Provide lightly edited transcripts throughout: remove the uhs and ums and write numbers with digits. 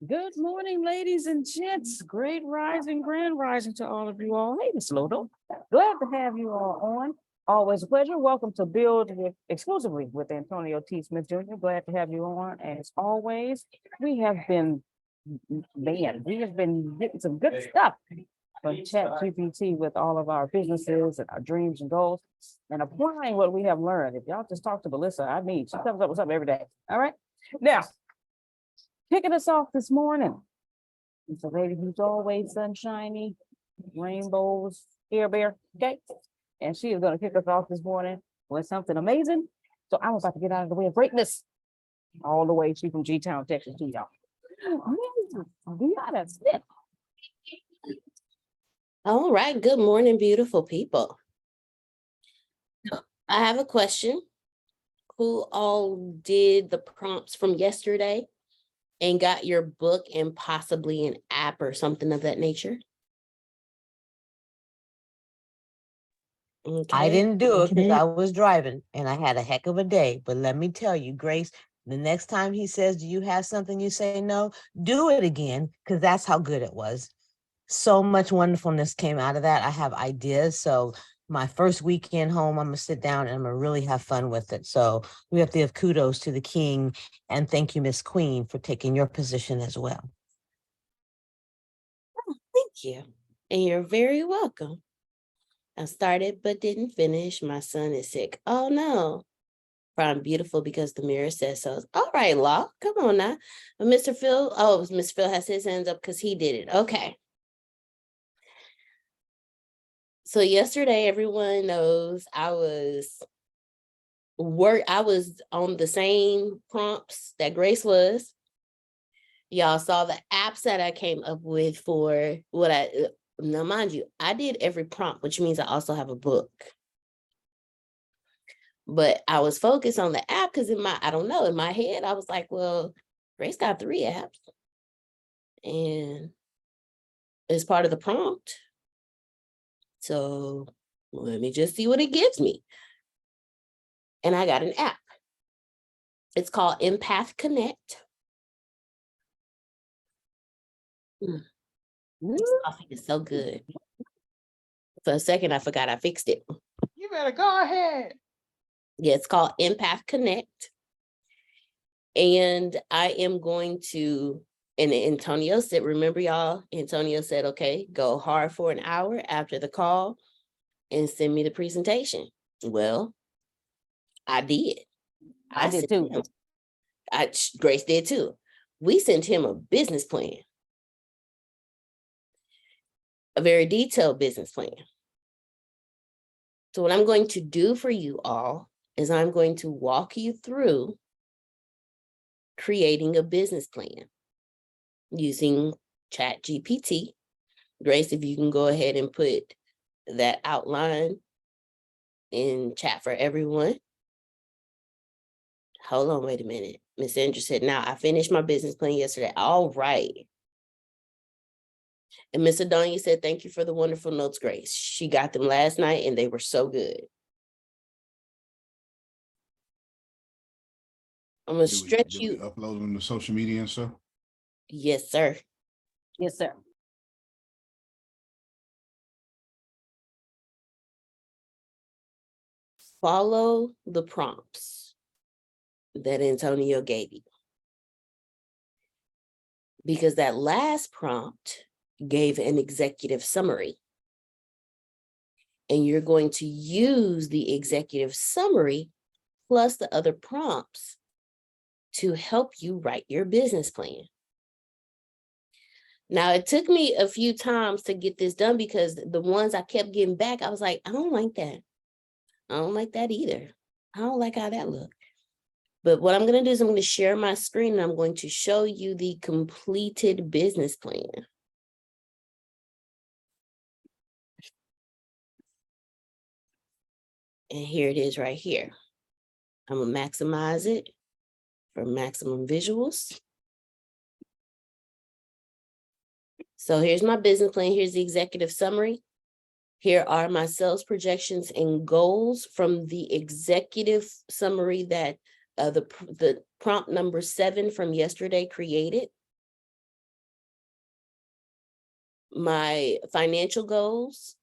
Good morning, ladies and gents. Great rising, grand rising to all of you all. Hey, Miss Lodo. Glad to have you all on. Always a pleasure. Welcome to Build with exclusively with Antonio T. Smith Jr. Glad to have you on. As always, we have been, we have been getting some good stuff from ChatGPT with all of our businesses and our dreams and goals and applying what we have learned. If y'all just talk to Melissa, she comes up with something every day. All right. Now, kicking us off this morning. It's a lady who's always sunshiny, rainbows, Air Bear, okay? And she is going to kick us off this morning with something amazing. So I'm about to get out of the way of greatness. All the way, she from G-Town, Texas, to y'all. Deanna Smith. All right. Good morning, beautiful people. I have a question. Who all did the prompts from yesterday and got your book and possibly an app or something of that nature? Okay. I didn't do it because I was driving and I had a heck of a day. But let me tell you, Grace, the next time he says, do you have something? You say no, do it again, because that's how good it was. So much wonderfulness came out of that. I have ideas. So my first weekend home, I'm going to sit down and I'm going to really have fun with it. So we have to give kudos to the king and thank you, Miss Queen, for taking your position as well. Oh, thank you. And you're very welcome. I started but didn't finish. My son is sick. Oh no. But I'm beautiful because the mirror says so. All right, Law. Come on now. Mr. Phil. Oh, Mr. Phil has his hands up because he did it. Okay. So yesterday, everyone knows I was on the same prompts that Grace was. Y'all saw the apps that I came up with for now, mind you, I did every prompt, which means I also have a book. But I was focused on the app because in my head, I was like, well, Grace got 3 apps. And it's part of the prompt. So let me just see what it gives me. And I got an app. It's called Empath Connect. This coffee is so good. For a second, I forgot I fixed it. You better go ahead. Yeah, it's called Empath Connect. And I am going to, and Antonio said, remember y'all, Antonio said, okay, go hard for an hour after the call and send me the presentation. Well, I did. I did too. Grace did too. We sent him a business plan. A very detailed business plan. So what I'm going to do for you all is I'm going to walk you through creating a business plan using ChatGPT. Grace, if you can go ahead and put that outline in chat for everyone. Hold on, wait a minute. Miss Andrew said, now I finished my business plan yesterday. All right. And Miss Adonia said, thank you for the wonderful notes, Grace. She got them last night and they were so good. I'm going to stretch you. Upload them to social media and stuff? Yes, sir. Yes, sir. Follow the prompts that Antonio gave you. Because that last prompt gave an executive summary. And you're going to use the executive summary plus the other prompts to help you write your business plan. Now, it took me a few times to get this done because the ones I kept getting back, I was like, I don't like that. I don't like that either. I don't like how that looked. But what I'm going to do is I'm going to share my screen and I'm going to show you the completed business plan. And here it is right here. I'm going to maximize it for maximum visuals. So here's my business plan. Here's the executive summary. Here are my sales projections and goals from the executive summary that the prompt number 7 from yesterday created. my financial goals,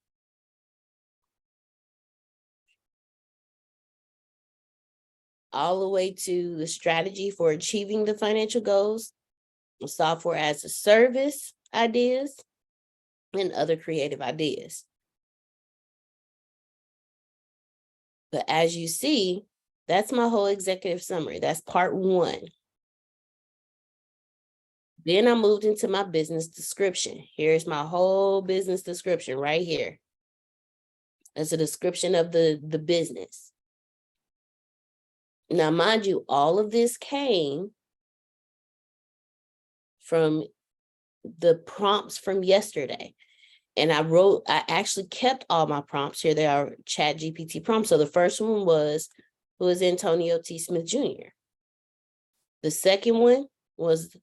all the way to the strategy for achieving the financial goals, software as a service ideas, and other creative ideas. But as you see, that's my whole executive summary. That's part one. Then I moved into my business description. Here's my whole business description right here. That's a description of the business. Now, mind you, all of this came from the prompts from yesterday. And I actually kept all my prompts. Here they are, ChatGPT prompts. So the first one was, who is Antonio T. Smith Jr.? The second one was,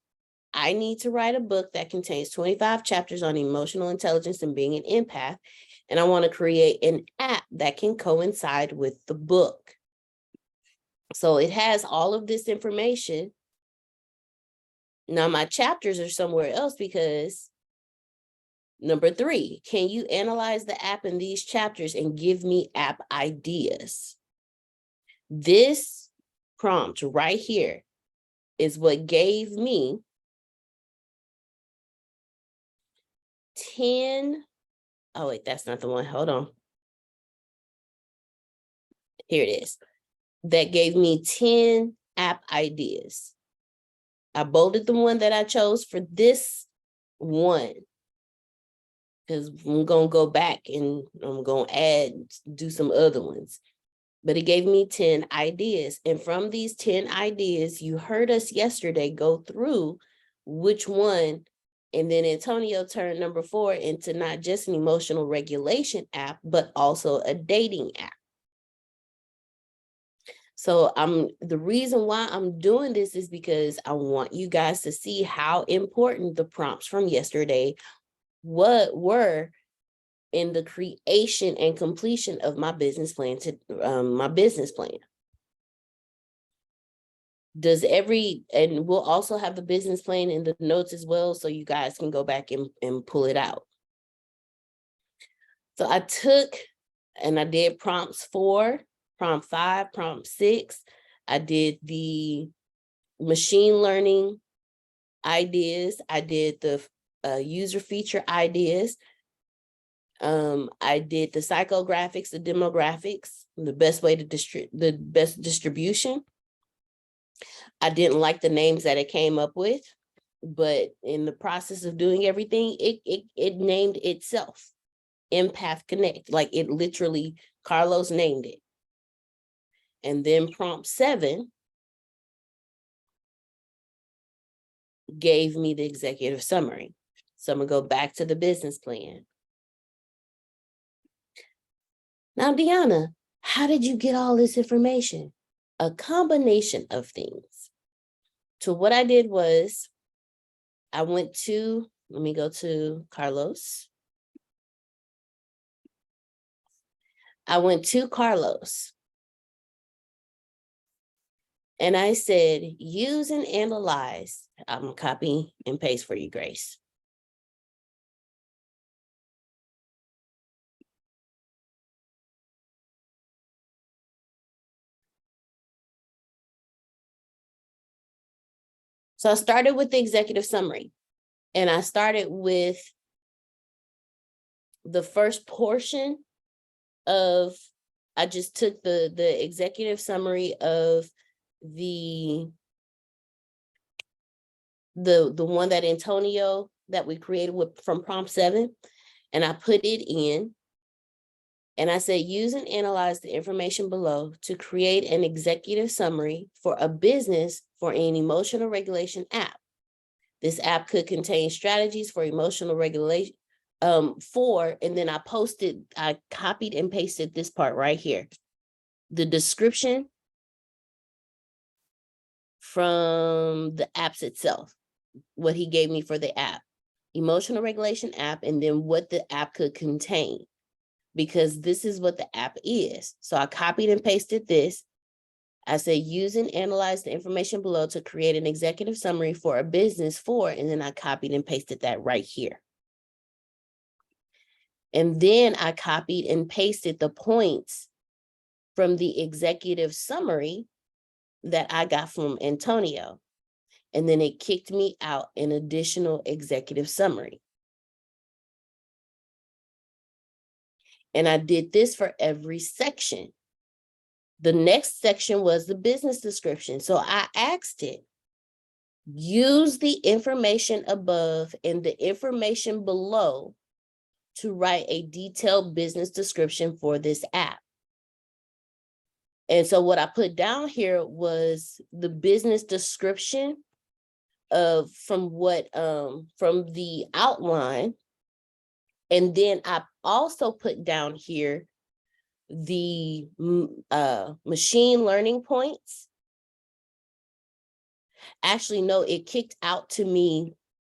I need to write a book that contains 25 chapters on emotional intelligence and being an empath. And I want to create an app that can coincide with the book. So it has all of this information. Now my chapters are somewhere else because number 3, can you analyze the app in these chapters and give me app ideas? This prompt right here is what gave me 10. Oh, wait, that's not the one. Hold on. Here it is. That gave me 10 app ideas. I bolded the one that I chose for this one, because I'm going to go back and I'm going to add, do some other ones. But it gave me 10 ideas. And from these 10 ideas, you heard us yesterday go through which one. And then Antonio turned number 4 into not just an emotional regulation app, but also a dating app. So the reason why I'm doing this is because I want you guys to see how important the prompts from yesterday were in the creation and completion of my business plan and we'll also have the business plan in the notes as well, so you guys can go back and pull it out. So I took and I did prompts 4, prompt 5, prompt 6. I did the machine learning ideas. I did the user feature ideas. I did the psychographics, the demographics, the best way to the best distribution. I didn't like the names that it came up with, but in the process of doing everything, it named itself Empath Connect. Like it literally, Carlos named it. And then prompt 7 gave me the executive summary. So I'm gonna go back to the business plan. Now, Deanna, how did you get all this information? A combination of things. So what I did was I went to, let me go to Carlos. I went to Carlos and I said, use and analyze. I'm gonna copy and paste for you, Grace. So I started with the executive summary, and I started with the first portion of, I just took the executive summary of the one that Antonio, that we created from prompt 7, and I put it in. And I said, use and analyze the information below to create an executive summary for a business for an emotional regulation app. This app could contain strategies for emotional regulation and then I copied and pasted this part right here. The description from the apps itself, what he gave me for the app, emotional regulation app, and then what the app could contain, because this is what the app is. So I copied and pasted this. I said, use and analyze the information below to create an executive summary for a business for, and then I copied and pasted that right here. And then I copied and pasted the points from the executive summary that I got from Antonio. And then it kicked me out an additional executive summary. And I did this for every section. The next section was the business description. So I asked it, use the information above and the information below to write a detailed business description for this app. And so what I put down here was the business description of from the outline. And then I also put down here the machine learning points. Actually, no, it kicked out to me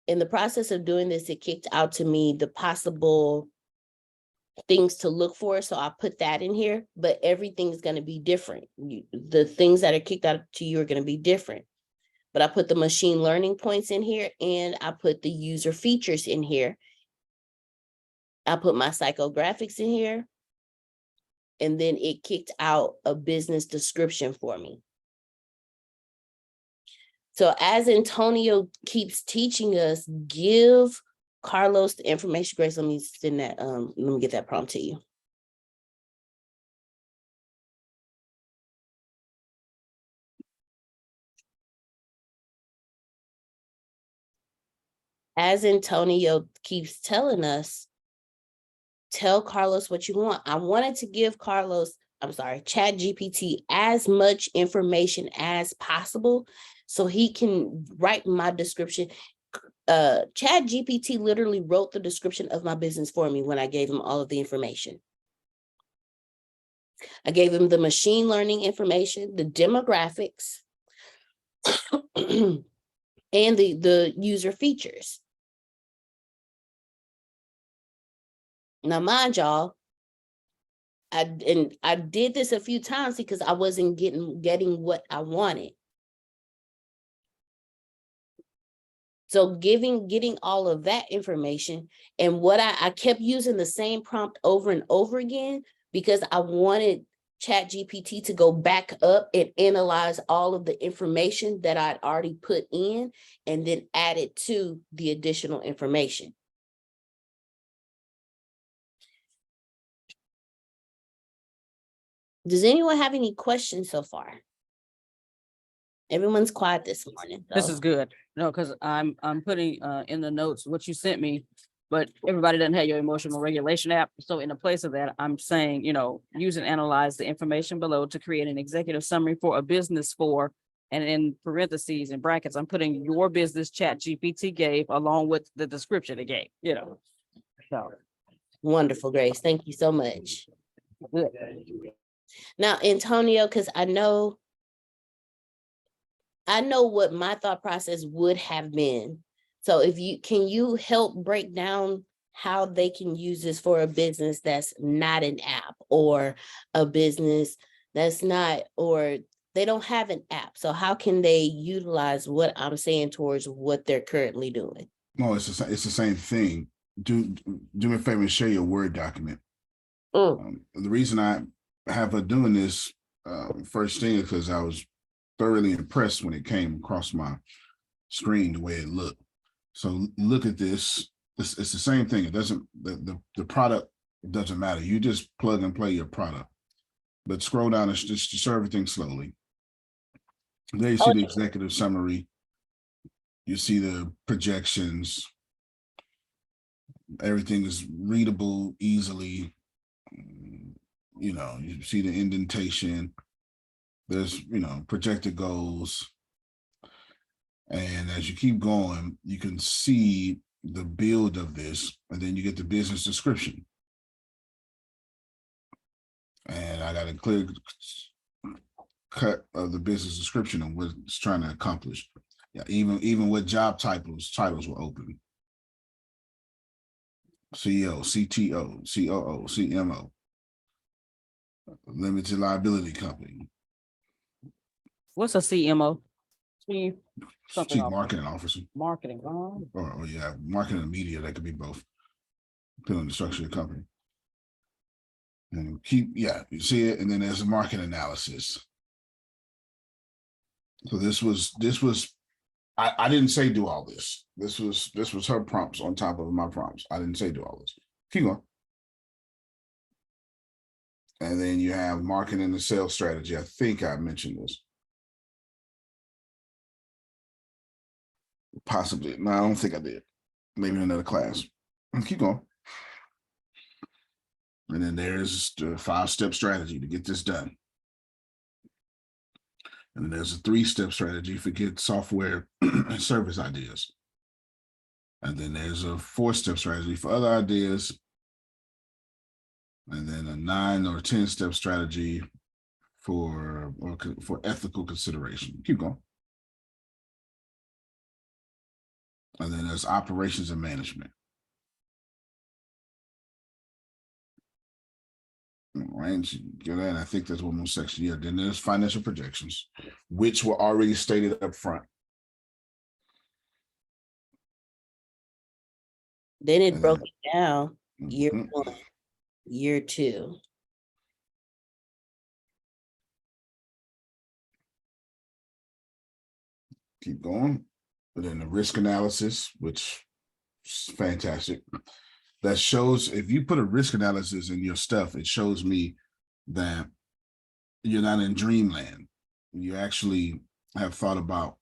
in the process of doing this, it kicked out to me the possible things to look for. So I put that in here, but everything's going to be different. The things that are kicked out to you are going to be different. But I put the machine learning points in here and I put the user features in here. I put my psychographics in here. And then it kicked out a business description for me. So as Antonio keeps teaching us, give Carlos the information. Grace, let me send that, let me get that prompt to you. As Antonio keeps telling us, tell Carlos what you want. I wanted to give ChatGPT as much information as possible so he can write my description. ChatGPT literally wrote the description of my business for me when I gave him all of the information. I gave him the machine learning information, the demographics, and the user features. Now, mind y'all, I did this a few times because I wasn't getting what I wanted. So getting all of that information, and what I kept using the same prompt over and over again because I wanted ChatGPT to go back up and analyze all of the information that I'd already put in and then add it to the additional information. Does anyone have any questions so far? Everyone's quiet this morning. This is good. No, because I'm putting in the notes what you sent me, but everybody doesn't have your emotional regulation app. So in the place of that, I'm saying, use and analyze the information below to create an executive summary for a business for, and in parentheses and brackets, I'm putting your business ChatGPT gave along with the description it gave, So Wonderful, Grace. Thank you so much. good. Now, Antonio, because I know what my thought process would have been. So can you help break down how they can use this for a business that's not an app, or a business that's not, or they don't have an app? So how can they utilize what I'm saying towards what they're currently doing? No, it's the same thing. Do me a favor and share your Word document. The reason I have her doing this first thing is because I was thoroughly impressed when it came across my screen the way it looked. So look at this. It's the same thing. It doesn't, the product doesn't matter. You just plug and play your product. But scroll down and just serve everything slowly. There you see the executive summary. You see the projections. Everything is readable easily. You see the indentation. There's, projected goals. And as you keep going, you can see the build of this, and then you get the business description. And I got a clear cut of the business description and what it's trying to accomplish. Yeah, even with job titles were open. CEO, CTO, COO, CMO, limited liability company. What's a CMO? Chief Chief Marketing Officer. Marketing. Or yeah, marketing and media, that could be both. depending on the structure of the company. And you see it, and then there's a market analysis. So this was I didn't say do all this. This was her prompts on top of my prompts. I didn't say do all this. Keep going. And then you have marketing and sales strategy. I think I mentioned this. Possibly. No, I don't think I did. Maybe in another class. Keep going. And then there's the 5-step strategy to get this done. And then there's a 3-step strategy for get software and service ideas. And then there's a 4-step strategy for other ideas. And then a 9 or 10-step strategy for ethical consideration. Keep going. And then there's operations and management. All right, get that. I think there's one more section. Yeah, then there's financial projections, which were already stated up front. Then it And broke then- it down year Mhm. 1, year 2. Keep going. But then the risk analysis, which is fantastic. That shows if you put a risk analysis in your stuff, it shows me that you're not in dreamland. You actually have thought about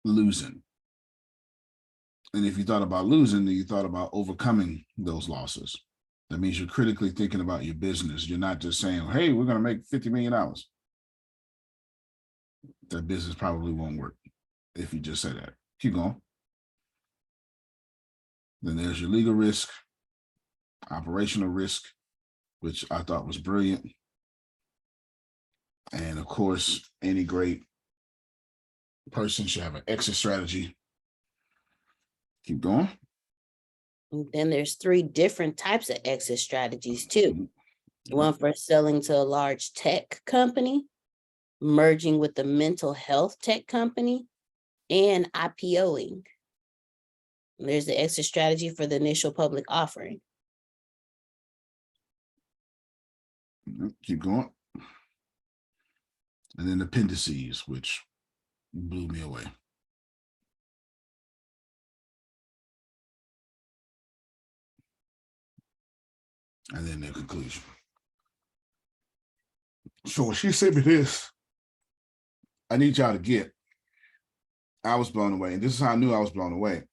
losing. And if you thought about losing, then you thought about overcoming those losses. That means you're critically thinking about your business. You're not just saying, hey, we're going to make $50 million. That business probably won't work if you just say that. Keep going. Then there's your legal risk, operational risk, which I thought was brilliant. And of course, any great person should have an exit strategy. Keep going. And then there's 3 different types of exit strategies too. One for selling to a large tech company, merging with the mental health tech company, and IPOing. And there's the exit strategy for the initial public offering. Keep going. And then appendices, which blew me away. And then the conclusion. So when she sent me this, I need y'all to get, I was blown away. And this is how I knew I was blown away.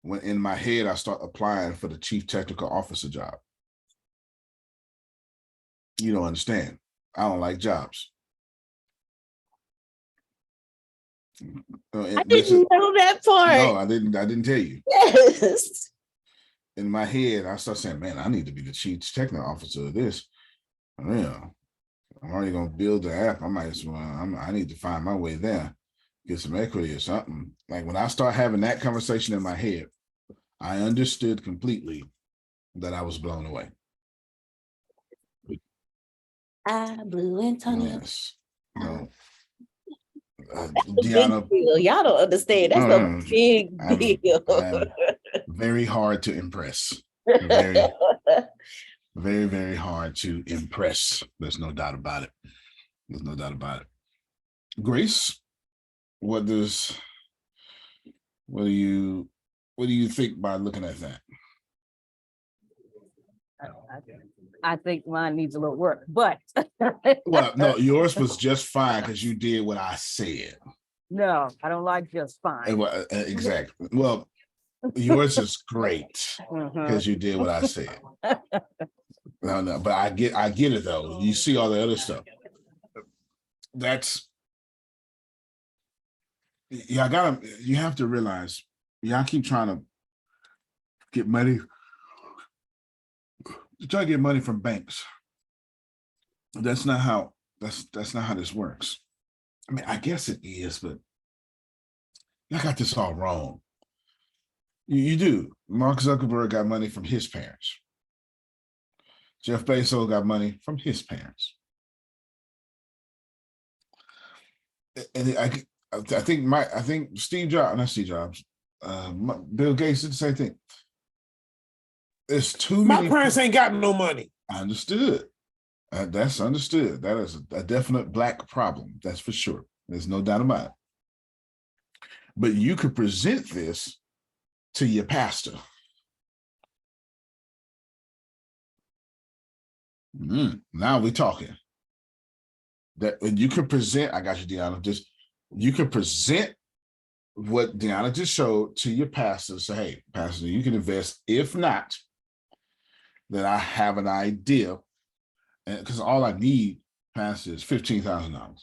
When in my head, I start applying for the chief technical officer job. You don't understand. I don't like jobs. I didn't know that part. No, I didn't tell you. Yes. In my head, I start saying, man, I need to be the chief technical officer of this. Yeah, I'm already gonna build the app. I might as well, I need to find my way there, get some equity or something. Like when I start having that conversation in my head, I understood completely that I was blown away. I blew Antonio. Yes. No. Big Deanna, deal. Y'all don't understand. That's a big deal. I'm very hard to impress. Very, very, very hard to impress. There's no doubt about it. There's no doubt about it. Grace, what do you think by looking at that? I think mine needs a little work, but Well, no, yours was just fine because you did what I said. no, I don't like just fine. Exactly. Well, yours is great Mhm. because you did what I said. No, but I get it though. You see all the other stuff. That's you have to realize y'all keep trying to get money. You try to get money from banks. That's not how this works. I mean, I guess it is, but y'all got this all wrong. You do. Mark Zuckerberg got money from his parents. Jeff Bezos got money from his parents. And I think Steve Jobs, not Steve Jobs, Bill Gates did the same thing. It's too My many. parents ain't got no money. Understood. That's understood. That is a definite Black problem. That's for sure. There's no doubt about it. But you could present this to your pastor. Now we're talking. That when you can present, I got you, Deanna. You can present what Deanna just showed to your pastor. Say, hey, pastor, you can invest. If not, then I have an idea. And because all I need, pastor, is $15,000.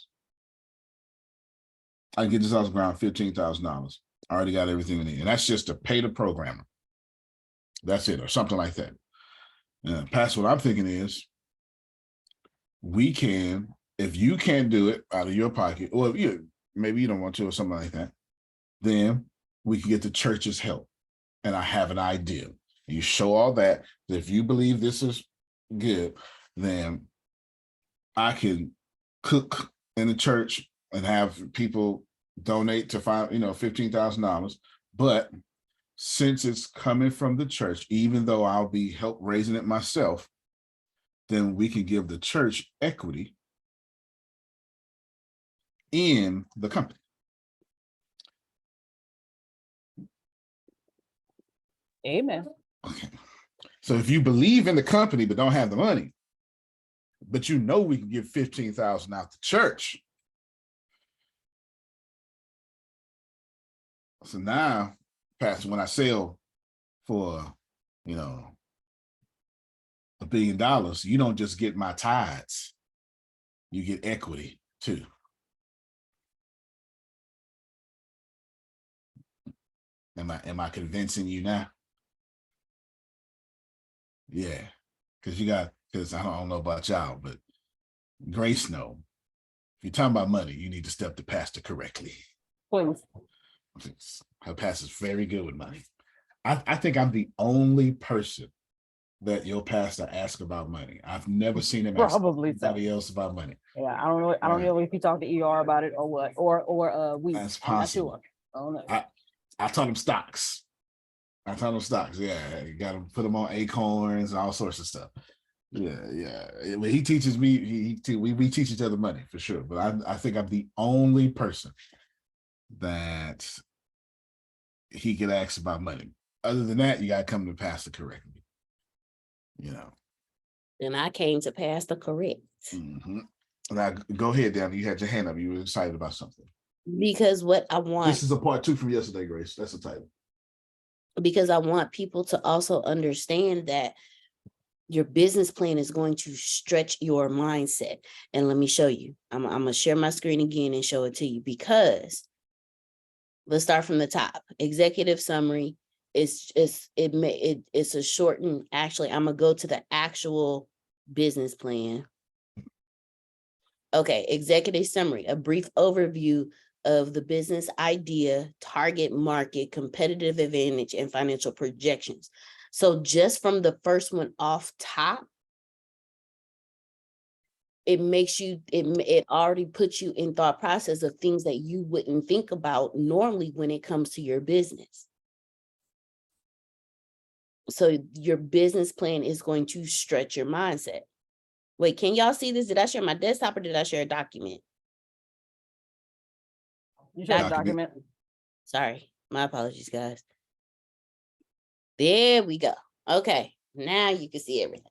I can get this off the ground, $15,000. I already got everything we need. And that's just to pay the programmer. That's it, or something like that. Pastor, what I'm thinking is, we can, if you can't do it out of your pocket, or if maybe you don't want to, or something like that, then we can get the church's help. And I have an idea. You show all that. If you believe this is good, then I can cook in the church and have people donate to $15,000. But since it's coming from the church, even though I'll be help raising it myself, then we can give the church equity in the company. Amen. Okay. So if you believe in the company but don't have the money, but we can give $15,000 out to church. So now, Pastor, when I sell for, $1 billion, you don't just get my tithes, you get equity too. Am I convincing you now? Yeah, because I don't know about y'all, but Grace know. If you're talking about money, you need to step the pastor correctly. Please. Her pastor's very good with money. I think I'm the only person that your pastor asks about money. I've never seen him ask anybody else about money. Yeah, I don't know. I don't know if he talked to ER about it or what, or we. That's I'm not possible. sure. I don't know. I taught him stocks. Yeah, you got to put them on acorns and all sorts of stuff. Yeah. When he teaches me, we teach each other money for sure. But I think I'm the only person that he could ask about money. Other than that, you got to come to the pastor correctly. Then I came to pastor correct. Mm-hmm. Now go ahead, Danny. You had your hand up. You were excited about something. Because what I want. This is a part 2 from yesterday, Grace. That's the title. Because I want people to also understand that your business plan is going to stretch your mindset. And let me show you. I'm going to share my screen again and show it to you, because let's start from the top. Executive summary is it's a shortened. Actually, I'm going to go to the actual business plan. Okay, executive summary, a brief overview of the business idea, target market, competitive advantage, and financial projections. So just from the first one off top, it makes you, it already puts you in thought process of things that you wouldn't think about normally when it comes to your business. So your business plan is going to stretch your mindset. Wait, can y'all see this? Did I share my desktop or did I share a document? You should document. Sorry, my apologies, guys. There we go. Okay, now you can see everything.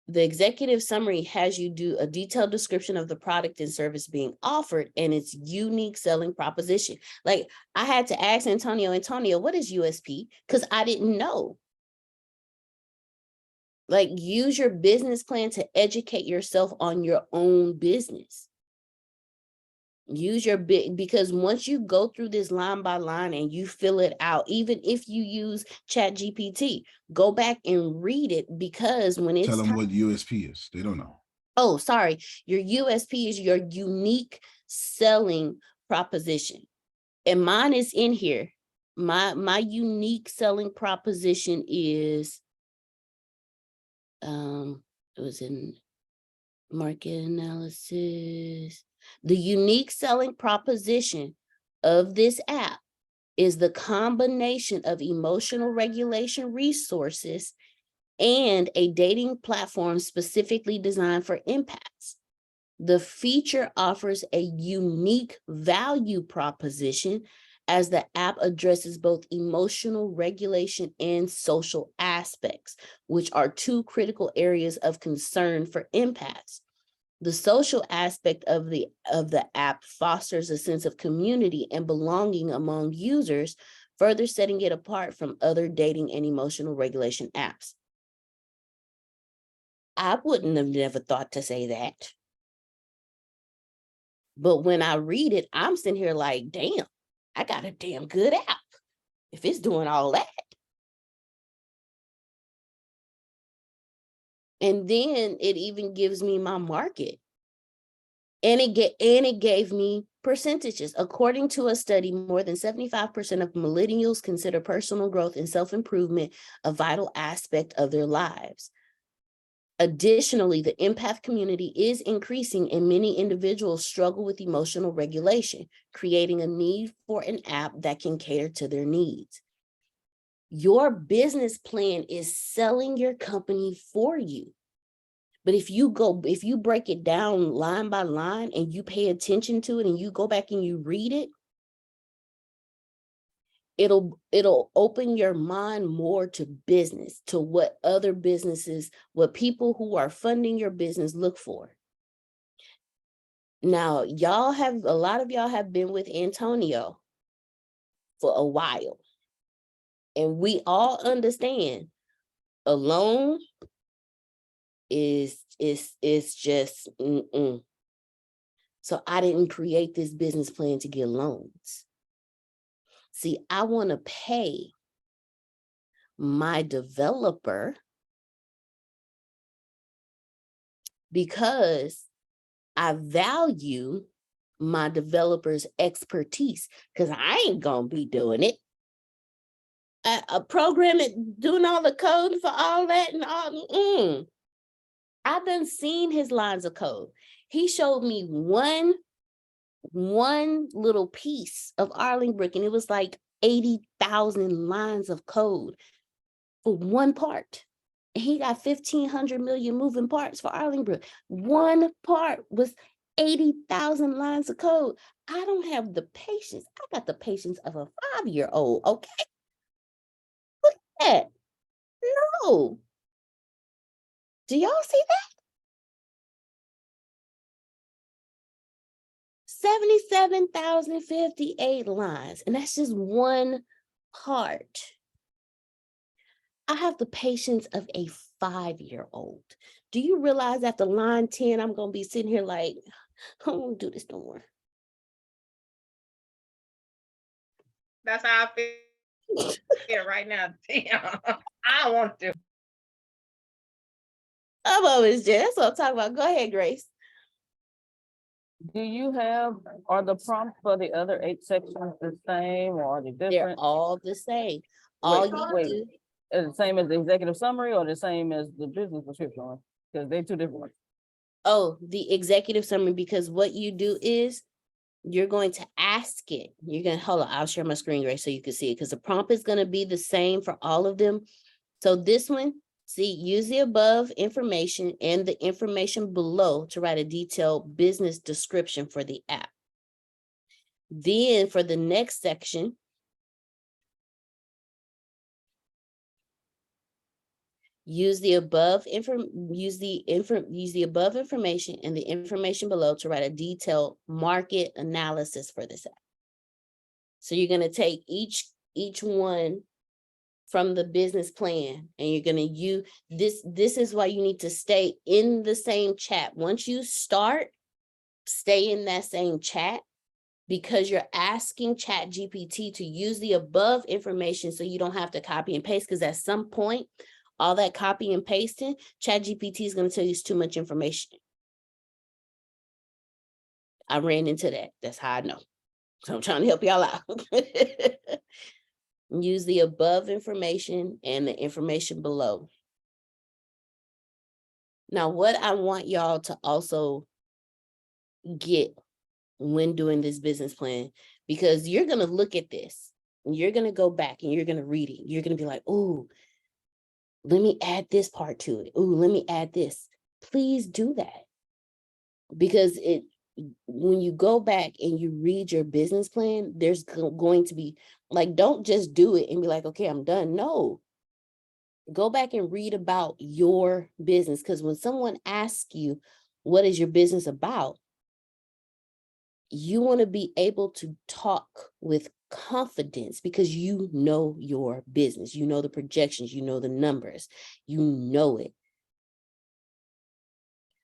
The executive summary has you do a detailed description of the product and service being offered and its unique selling proposition. Like, I had to ask Antonio, what is USP? Because I didn't know. Like, use your business plan to educate yourself on your own business. Use your because once you go through this line by line and you fill it out, even if you use ChatGPT, go back and read it, because when it's tell them what USP is, they don't know. Oh, sorry. Your USP is your unique selling proposition. And mine is in here. My unique selling proposition is it was in market analysis. The unique selling proposition of this app is the combination of emotional regulation resources and a dating platform specifically designed for empaths. The feature offers a unique value proposition as the app addresses both emotional regulation and social aspects, which are two critical areas of concern for empaths. The social aspect of the app fosters a sense of community and belonging among users, further setting it apart from other dating and emotional regulation apps. I wouldn't have never thought to say that. But when I read it, I'm sitting here like, damn, I got a damn good app if it's doing all that. And then it even gives me my market. And it gave me percentages. According to a study, more than 75% of millennials consider personal growth and self-improvement a vital aspect of their lives. Additionally, the empath community is increasing and many individuals struggle with emotional regulation, creating a need for an app that can cater to their needs. Your business plan is selling your company for you. But if you break it down line by line and you pay attention to it and you go back and you read it, it'll open your mind more to business, to what other businesses, what people who are funding your business look for. Now, a lot of y'all have been with Antonio for a while. And we all understand alone is just, So I didn't create this business plan to get loans. See, I want to pay my developer because I value my developer's expertise, because I ain't gonna be doing it. Programming, doing all the code for all that and all. I've done seen his lines of code. He showed me one little piece of Arlingbrick, and it was like 80,000 lines of code for one part. And he got 1,500 million moving parts for Arlingbrick. One part was 80,000 lines of code. I don't have the patience. I got the patience of a 5-year-old, okay? Look at that. No. Do y'all see that? 77,058 lines, and that's just one part. I have the patience of a 5-year-old. Do you realize after line 10, I'm going to be sitting here like, I don't want to do this no more. That's how I feel right now. Damn, I want to. I'm always just, that's what I'm talking about. Go ahead, Grace. Are the prompts for the other 8 sections the same or are they They're different? all the same. All you Wait. do, Is it the same as the executive summary or the same as the business description? Because they're 2 different ones. the executive summary, because what you do is you're going to ask it. You're going to, hold on, I'll share my screen, Grace, so you can see it, because the prompt is going to be the same for all of them. So this one, see, use the above information and the information below to write a detailed business description for the app. Then for the next section, use the above information and the information below to write a detailed market analysis for this app. So you're going to take each one from the business plan, and you're going to use this. This is why you need to stay in the same chat. Once you start, stay in that same chat, because you're asking ChatGPT to use the above information so you don't have to copy and paste, because at some point, all that copy and pasting, ChatGPT is going to tell you it's too much information. I ran into that. That's how I know. So I'm trying to help y'all out. Use the above information and the information below. Now, what I want y'all to also get when doing this business plan, because you're going to look at this you're going to go back and you're going to read it. You're going to be like, oh, let me add this part to it. Oh, let me add this. Please do that. Because when you go back and you read your business plan, there's going to be like, don't just do it and be like, okay, I'm done. No, go back and read about your business. Because when someone asks you, what is your business about? You want to be able to talk with confidence because you know your business, you know the projections, you know the numbers, you know it.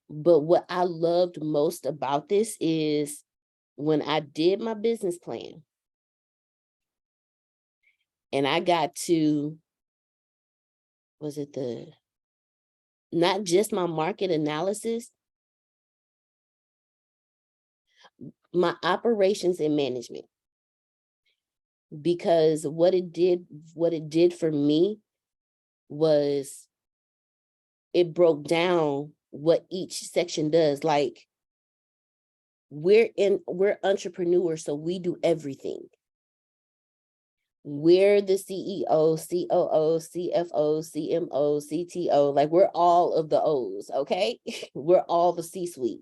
But what I loved most about this is when I did my business plan and I got to, was it not just my market analysis, my operations and management. Because what it did for me was it broke down what each section does. Like we're entrepreneurs, so we do everything. We're the CEO, COO, CFO, CMO, CTO, like we're all of the O's, okay? We're all the C-suite.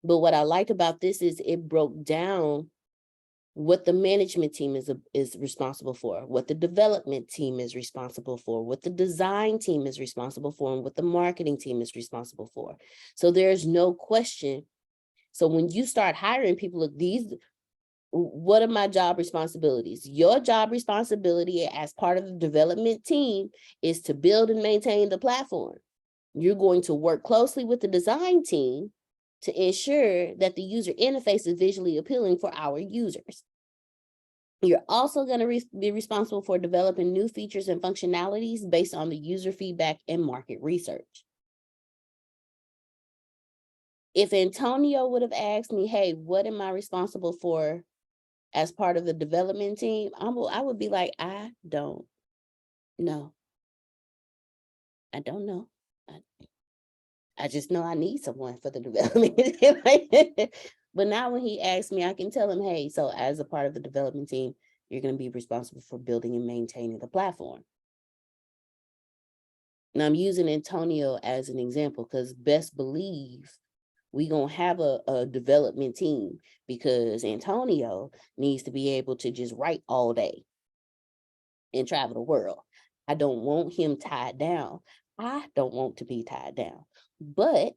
But what I liked about this is it broke down what the management team is responsible for, what the development team is responsible for, what the design team is responsible for, and what the marketing team is responsible for. So there's no question. So when you start hiring people, look, what are my job responsibilities? Your job responsibility as part of the development team is to build and maintain the platform. You're going to work closely with the design team to ensure that the user interface is visually appealing for our users. You're also going to be responsible for developing new features and functionalities based on the user feedback and market research. If Antonio would have asked me, hey, what am I responsible for as part of the development team? I would be like, I don't know. I don't know. I just know I need someone for the development. But now when he asks me, I can tell him, hey, so as a part of the development team, you're going to be responsible for building and maintaining the platform. Now I'm using Antonio as an example because best believe we're going to have a development team because Antonio needs to be able to just write all day and travel the world. I don't want him tied down. I don't want to be tied down. But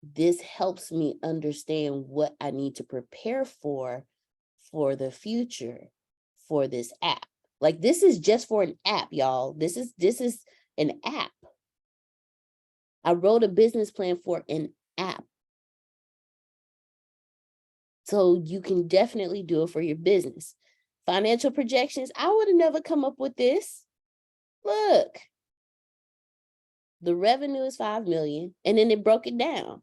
this helps me understand what I need to prepare for the future for this app. Like this is just for an app, y'all. This is an app. I wrote a business plan for an app. So you can definitely do it for your business. Financial projections, I would have never come up with this. Look, the revenue is 5 million, and then it broke it down.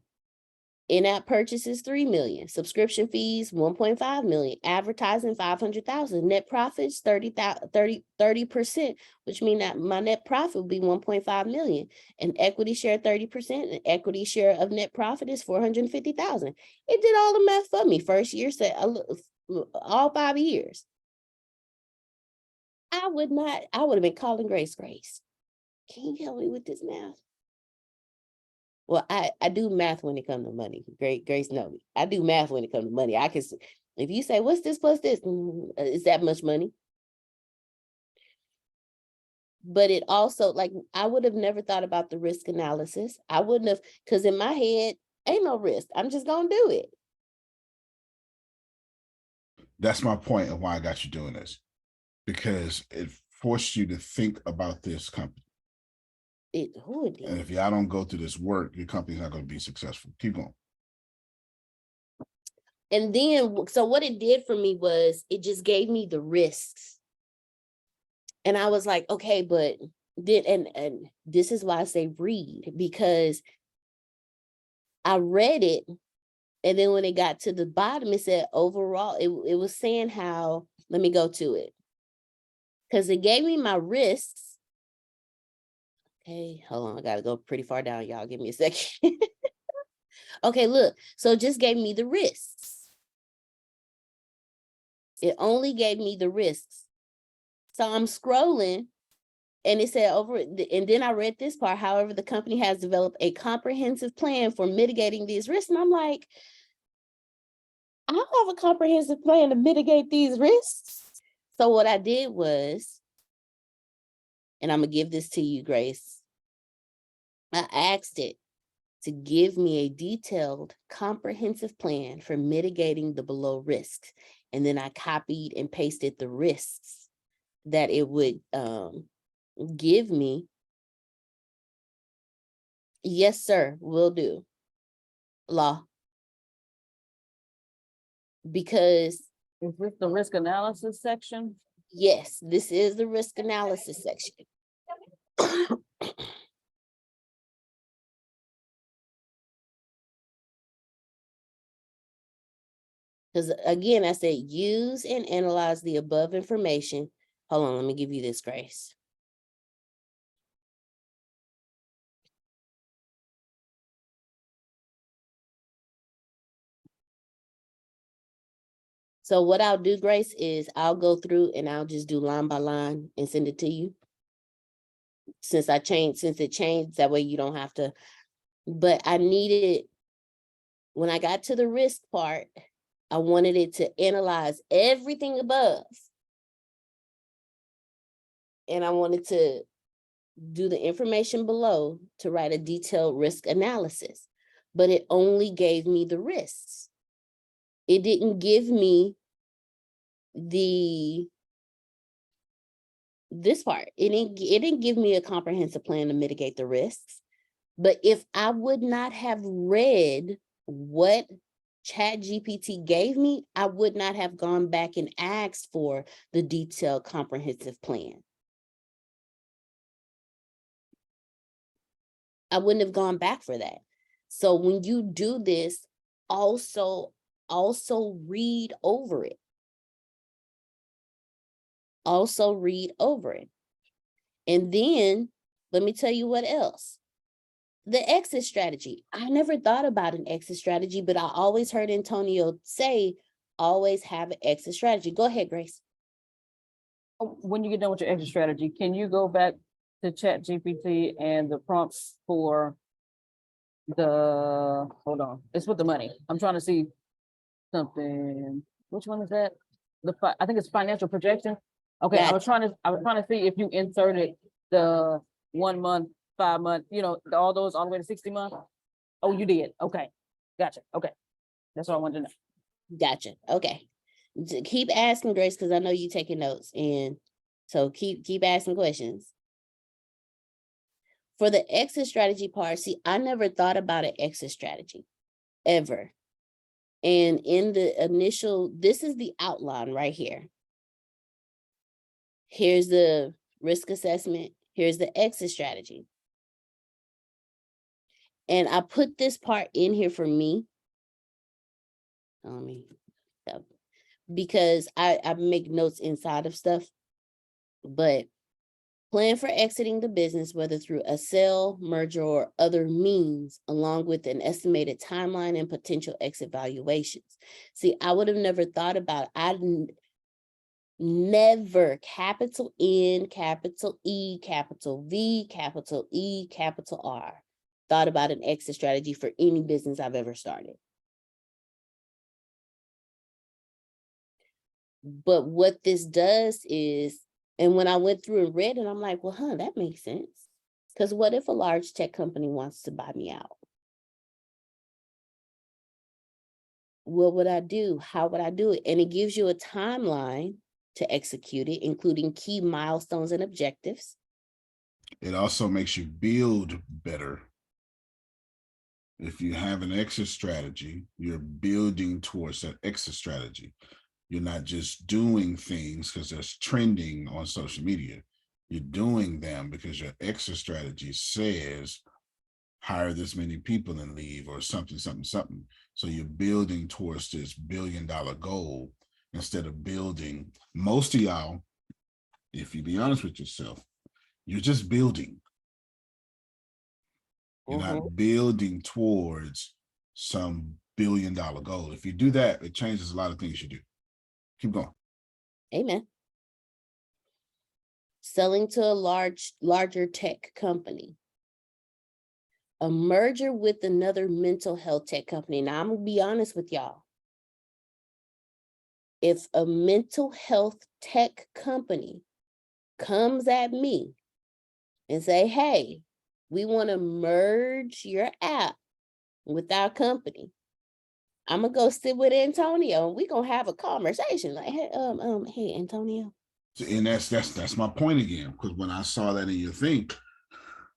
In-app purchases, 3 million. Subscription fees, 1.5 million. Advertising, 500,000. Net profits, 30%, which means that my net profit will be 1.5 million. And equity share, 30%. And equity share of net profit is 450,000. It did all the math for me. First year, all 5 years. I would have been calling Grace. Can you help me with this math? Well, I do math when it comes to money. Grace know me. I do math when it comes to money. I can, if you say, what's this plus this? Is that much money? But it also, like, I would have never thought about the risk analysis. I wouldn't have, because in my head, ain't no risk. I'm just going to do it. That's my point of why I got you doing this, because it forced you to think about this company. And if y'all don't go through this work, your company's not going to be successful. Keep going. And then, so what it did for me was it just gave me the risks. And I was like, okay, but and this is why I say read, because I read it. And then when it got to the bottom, it said overall, it was saying how, let me go to it. Because it gave me my risks. Okay, hold on. I got to go pretty far down, y'all. Give me a second. Okay, look. So it just gave me the risks. It only gave me the risks. So I'm scrolling and it said and then I read this part, however, the company has developed a comprehensive plan for mitigating these risks. And I'm like, I don't have a comprehensive plan to mitigate these risks. So what I did was, and I'm gonna give this to you, Grace. I asked it to give me a detailed, comprehensive plan for mitigating the below risks. And then I copied and pasted the risks that it would give me. Yes, sir, will do. Law. Because Is this the risk analysis section? yes, this is the risk analysis section. Because again, I said, use and analyze the above information. Hold on, let me give you this, Grace. So what I'll do, Grace, is I'll go through and I'll just do line by line and send it to you. Since it changed, that way you don't have to. But I needed, when I got to the risk part, I wanted it to analyze everything above. And I wanted to do the information below to write a detailed risk analysis, but it only gave me the risks. It didn't give me this part. It didn't give me a comprehensive plan to mitigate the risks. But if I would not have read what ChatGPT gave me, I would not have gone back and asked for the detailed comprehensive plan. I wouldn't have gone back for that. So when you do this, also read over it. Also read over it. And then let me tell you what else. The exit strategy. I never thought about an exit strategy, but I always heard Antonio say, always have an exit strategy. Go ahead, Grace. When you get done with your exit strategy, can you go back to ChatGPT and the prompts for hold on, it's with the money. I'm trying to see something. Which one is that? I think it's financial projection. Okay, I was trying to see if you inserted the 1 month, 5 month, all those all the way to 60 months. Oh, you did. Okay. Gotcha. Okay. That's what I wanted to know. Gotcha. Okay. Keep asking, Grace, because I know you taking notes. And so keep asking questions. For the exit strategy part, see, I never thought about an exit strategy ever. And in the initial, this is the outline right here. Here's the risk assessment. Here's the exit strategy. And I put this part in here for me. Because I make notes inside of stuff, but plan for exiting the business, whether through a sale, merger, or other means, along with an estimated timeline and potential exit valuations. See, I would have never thought about it. Never, capital N, capital E, capital V, capital E, capital R, thought about an exit strategy for any business I've ever started. But what this does is, and when I went through and read it, I'm like, well, that makes sense. Because what if a large tech company wants to buy me out? What would I do? How would I do it? And it gives you a timeline to execute it, including key milestones and objectives. It also makes you build better. If you have an exit strategy, you're building towards that exit strategy. You're not just doing things because there's trending on social media. You're doing them because your exit strategy says hire this many people and leave, or something. So you're building towards this $1 billion goal instead of building. Most of y'all, if you be honest with yourself, you're just building. You're not building towards some $1 billion goal. If you do that, it changes a lot of things you do. Keep going. Amen. selling to a larger tech company, a merger with another mental health tech company. Now, I'm gonna be honest with y'all. If a mental health tech company comes at me and say, hey, we want to merge your app with our company, I'm gonna go sit with Antonio and we're gonna have a conversation. Like, hey, Antonio. And that's my point again. Because when I saw that in your thing,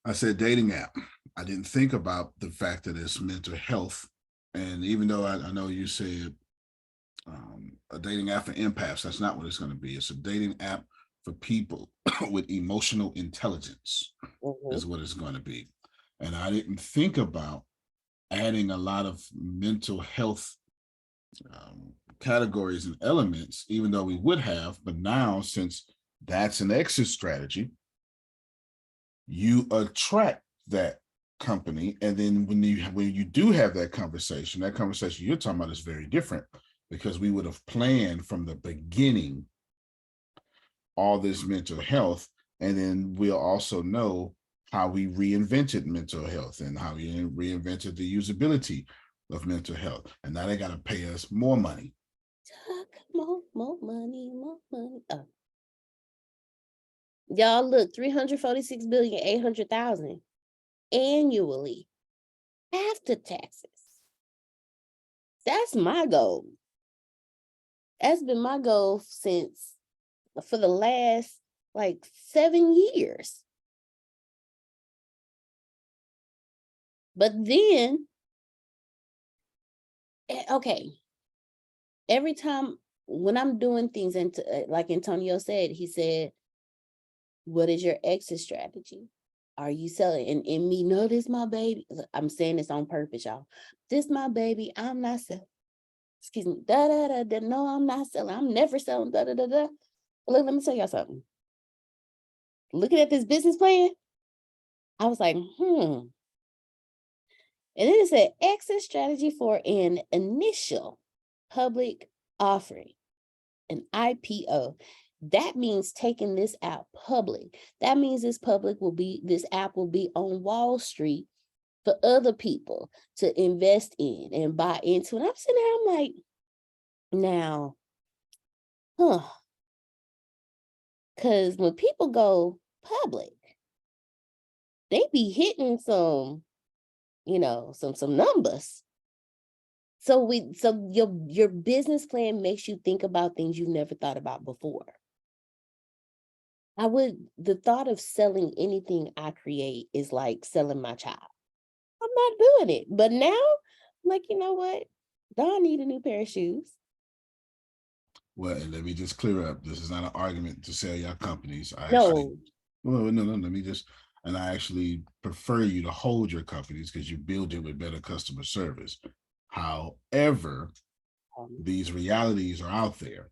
I said dating app. I didn't think about the fact that it's mental health. And even though I know you said a dating app for empaths, that's not what it's going to be. It's a dating app for people with emotional intelligence is what it's going to be. And I didn't think about adding a lot of mental health categories and elements, even though we would have. But now, since that's an exit strategy, you attract that company. And then when you do have that conversation you're talking about is very different, because we would have planned from the beginning all this mental health. And then we'll also know how we reinvented mental health and how we reinvented the usability of mental health. And now they got to pay us more money. More money. Oh. Y'all look, 346,800,000 annually after taxes. That's my goal. That's been my goal for the last like 7 years. But then, okay, every time when I'm doing things, and like Antonio said, he said, what is your exit strategy? Are you selling? And me, no, this my baby. I'm saying this on purpose, y'all. This my baby. I'm not selling. Excuse me. No, I'm not selling. I'm never selling. Look, let me tell y'all something. Looking at this business plan, I was like, And then it said exit strategy for an initial public offering, an IPO. That means taking this app public. That means this app will be on Wall Street for other people to invest in and buy into. And I'm sitting there, I'm like, now, because when people go public, they be hitting some numbers. So your business plan makes you think about things you never thought about before. The thought of selling anything I create is like selling my child. I'm not doing it. But now, I'm like, you know what? Don need a new pair of shoes. Well, and let me just clear up. This is not an argument to sell your companies. No. Let me just, and I actually prefer you to hold your companies because you build it with better customer service. However, these realities are out there.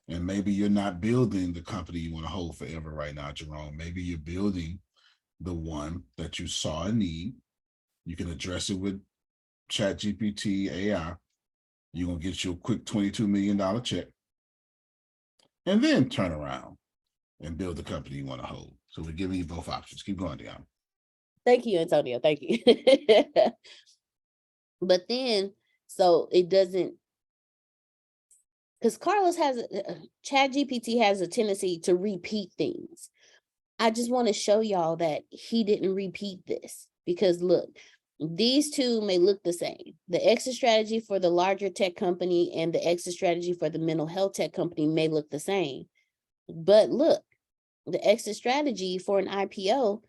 And maybe you're not building the company you want to hold forever right now, Jerome. Maybe you're building the one that you saw a need. You can address it with ChatGPT AI. You're going to get you a quick $22 million check and then turn around and build the company you want to hold. So we're giving you both options. Keep going, Deanna. Thank you, Antonio. Thank you. But then, so it doesn't, because ChatGPT has a tendency to repeat things. I just want to show y'all that he didn't repeat this, because look, these two may look the same. The exit strategy for the larger tech company and the exit strategy for the mental health tech company may look the same. But look, the exit strategy for an IPO,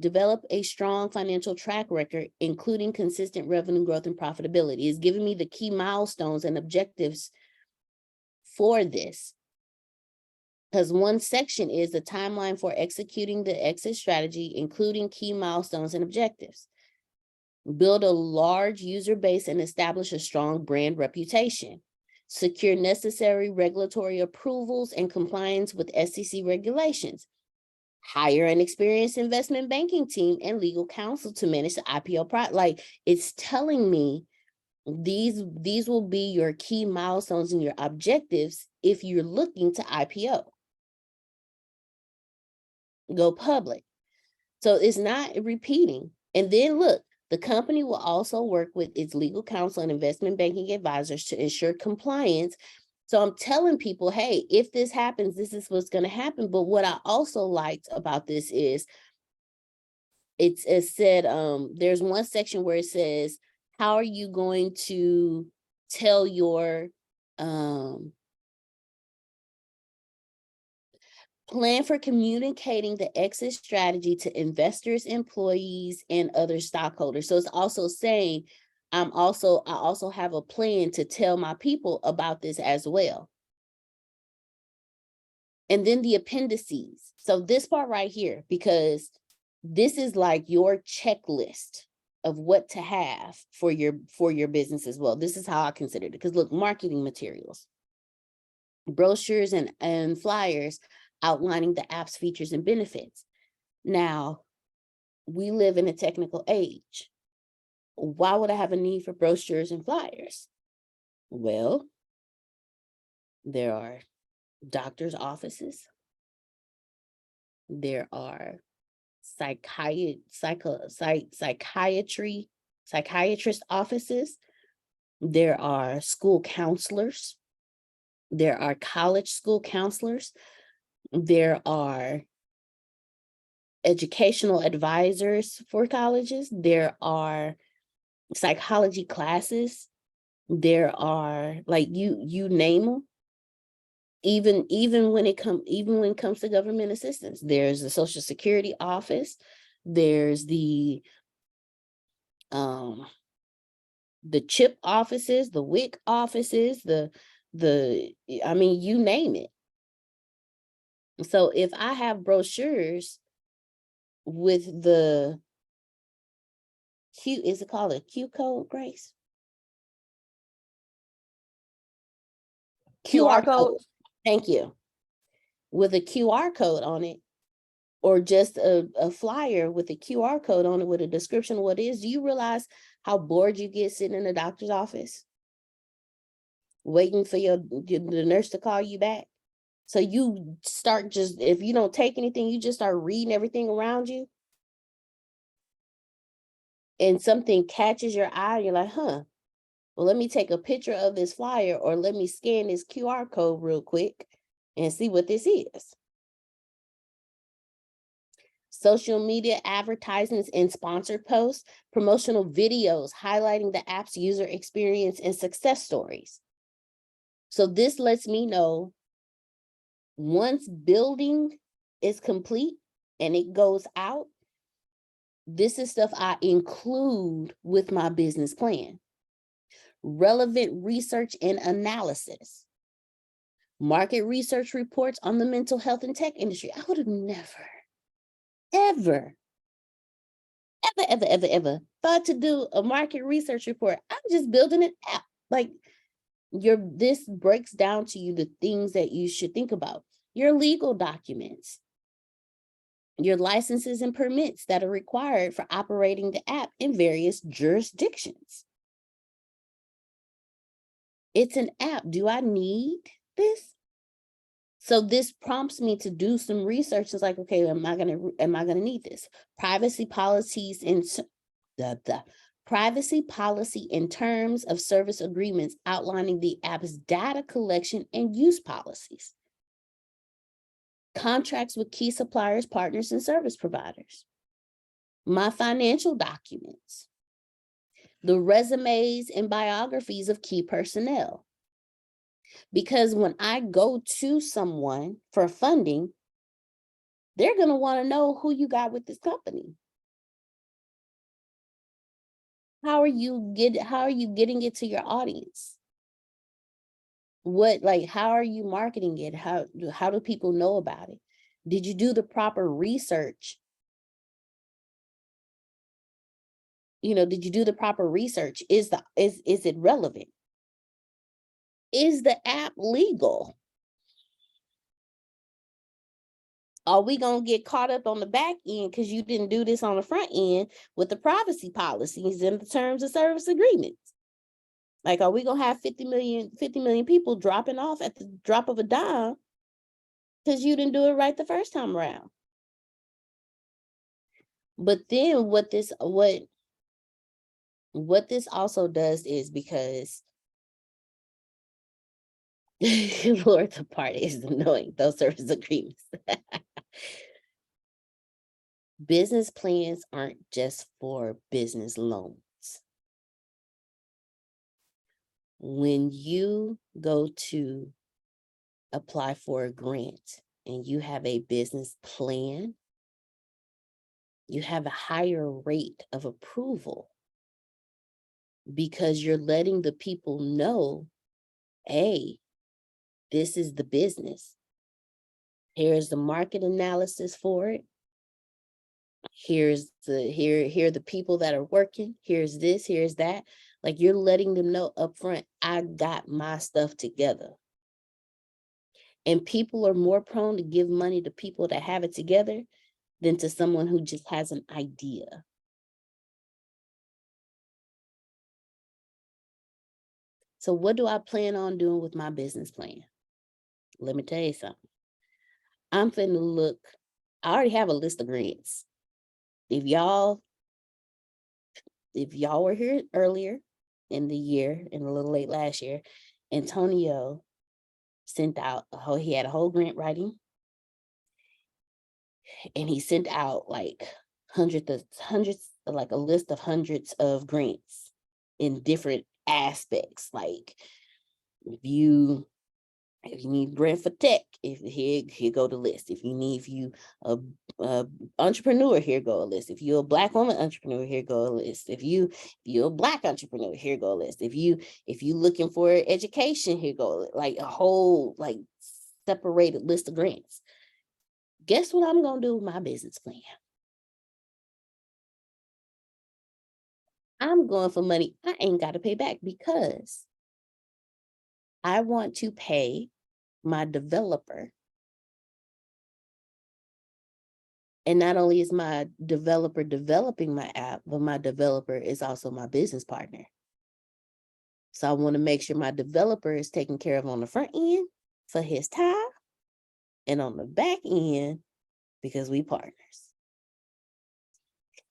develop a strong financial track record, including consistent revenue growth and profitability. It's giving me the key milestones and objectives for this. Because one section is the timeline for executing the exit strategy, including key milestones and objectives. Build a large user base and establish a strong brand reputation. Secure necessary regulatory approvals and compliance with SEC regulations. Hire an experienced investment banking team and legal counsel to manage the IPO process. Like, it's telling me these will be your key milestones and your objectives if you're looking to IPO. go public. So it's not repeating. And then look, the company will also work with its legal counsel and investment banking advisors to ensure compliance. So I'm telling people, hey, if this happens, this is what's going to happen. But what I also liked about this is it said, there's one section where it says, how are you going to tell your plan for communicating the exit strategy to investors, employees, and other stockholders. So it's also saying, I also have a plan to tell my people about this as well. And then the appendices. So this part right here, because this is like your checklist of what to have for your business as well. This is how I consider it. Because look, marketing materials, brochures and flyers outlining the app's features and benefits. Now, we live in a technical age. Why would I have a need for brochures and flyers? Well, there are doctors' offices. There are psychiatrist offices. There are school counselors. There are college school counselors. There are educational advisors for colleges. There are psychology classes. There are, like, you name them. Even when it comes to government assistance, there's the Social Security office. There's the CHIP offices, the WIC offices, I mean, you name it. So if I have brochures with the is it called a Q code, Grace? QR code. Thank you. With a QR code on it, or just a flyer with a QR code on it with a description of what it is, do you realize how bored you get sitting in a doctor's office waiting for the nurse to call you back? So you start, just, if you don't take anything, you just start reading everything around you. And something catches your eye, you're like, well, let me take a picture of this flyer, or let me scan this QR code real quick and see what this is. Social media advertisements and sponsored posts, promotional videos highlighting the app's user experience and success stories. So this lets me know once building is complete and it goes out, this is stuff I include with my business plan. Relevant research and analysis. Market research reports on the mental health and tech industry. I would have never, ever thought to do a market research report. I'm just building an app. Like, this breaks down to you the things that you should think about. Your legal documents, your licenses and permits that are required for operating the app in various jurisdictions. It's an app. Do I need this? So this prompts me to do some research. It's like, okay, am I gonna need this? Privacy policies and privacy policy in terms of service agreements outlining the app's data collection and use policies. Contracts with key suppliers, partners, and service providers. My financial documents. The resumes and biographies of key personnel. Because when I go to someone for funding, they're going to want to know who you got with this company. How are you getting it to your audience? How are you marketing it? How do people know about it? Did you do the proper research? Did you do the proper research? Is it relevant? Is the app legal? Are we going to get caught up on the back end because you didn't do this on the front end with the privacy policies and the terms of service agreements? Like, are we going to have 50 million people dropping off at the drop of a dime because you didn't do it right the first time around? But then what this also does is, because Lord, the part is annoying, those service agreements. Business plans aren't just for business loans. When you go to apply for a grant and you have a business plan, you have a higher rate of approval because you're letting the people know, hey, this is the business. Here's the market analysis for it. Here are the people that are working. Here's this, here's that. Like, you're letting them know upfront, I got my stuff together. And people are more prone to give money to people that have it together than to someone who just has an idea. So what do I plan on doing with my business plan? Let me tell you something. I'm finna look, I already have a list of grants. If y'all were here earlier in the year, and a little late last year, Antonio sent out he had a whole grant writing, and he sent out like like a list of hundreds of grants in different aspects. Like, if you need grant for tech, here go the list. If you a entrepreneur, here go a list. If you're a Black woman entrepreneur, here go a list. If you're a Black entrepreneur, here go a list. If you looking for education, here go like a whole like separated list of grants. Guess what I'm gonna do with my business plan? I'm going for money I ain't got to pay back, because I want to pay my developer. And not only is my developer developing my app, but my developer is also my business partner. So I want to make sure my developer is taken care of on the front end for his time, and on the back end because we partners.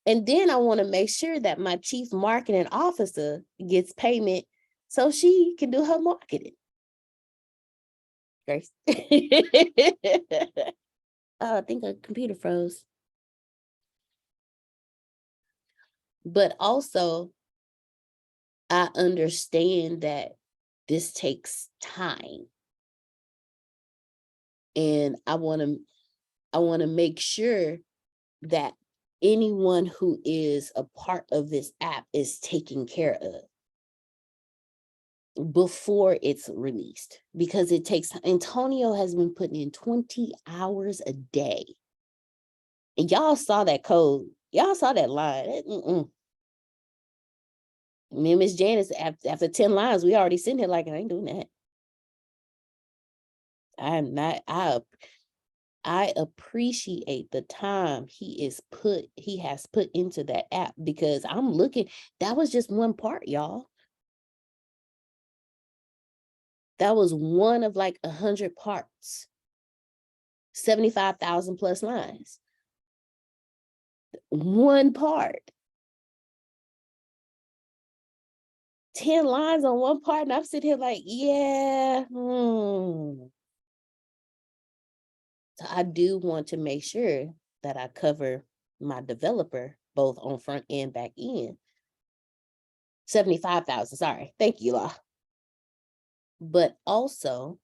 And then I want to make sure that my chief marketing officer gets payment so she can do her marketing. Grace. Oh, I think her computer froze. But also, I understand that this takes time. And I want to make sure that anyone who is a part of this app is taken care of before it's released, because it takes, Antonio has been putting in 20 hours a day. And y'all saw that code. Y'all saw that line. Me and Miss Janice, after 10 lines, we already sitting here like, I ain't doing that. I'm not, I appreciate the time he has put into that app, because I'm looking, that was just one part, y'all. That was one of like 100 parts, 75,000 plus lines. One part. 10 lines on one part, and I'm sitting here like, yeah. So I do want to make sure that I cover my developer both on front and back end. 75,000, sorry. Thank you, Law. But also,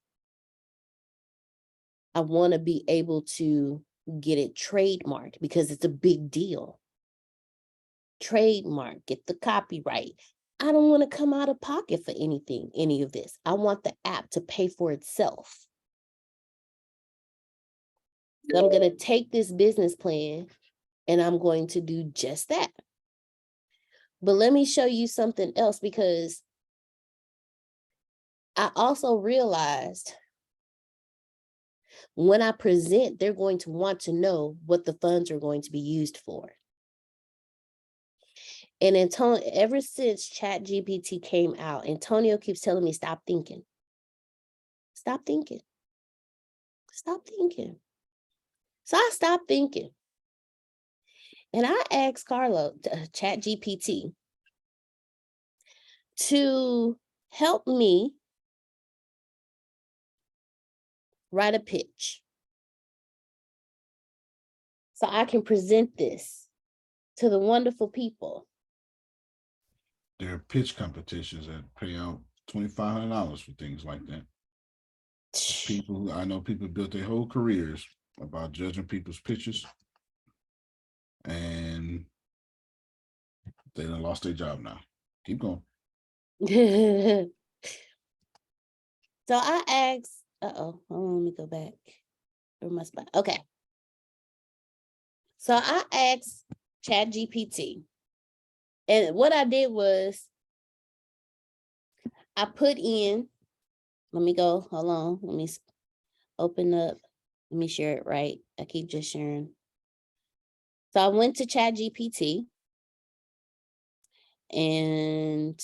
I want to be able to get it trademarked, because it's a big deal. Trademark, get the copyright. I don't want to come out of pocket for any of this. I want the app to pay for itself. So I'm going to take this business plan and I'm going to do just that. But let me show you something else, because I also realized when I present, they're going to want to know what the funds are going to be used for. And Antonio, ever since ChatGPT came out, Antonio keeps telling me, stop thinking. Stop thinking. Stop thinking. So I stopped thinking. And I asked ChatGPT to help me write a pitch so I can present this to the wonderful people. There are pitch competitions that pay out $2,500 for things like that. I know people built their whole careers about judging people's pitches, and they done lost their job now. Keep going. So I asked, let me go back. Where my spot? Okay. So I asked ChatGPT, and what I did was I put in, let me go, hold on, let me open up, let me share it right. I keep just sharing. So I went to ChatGPT, and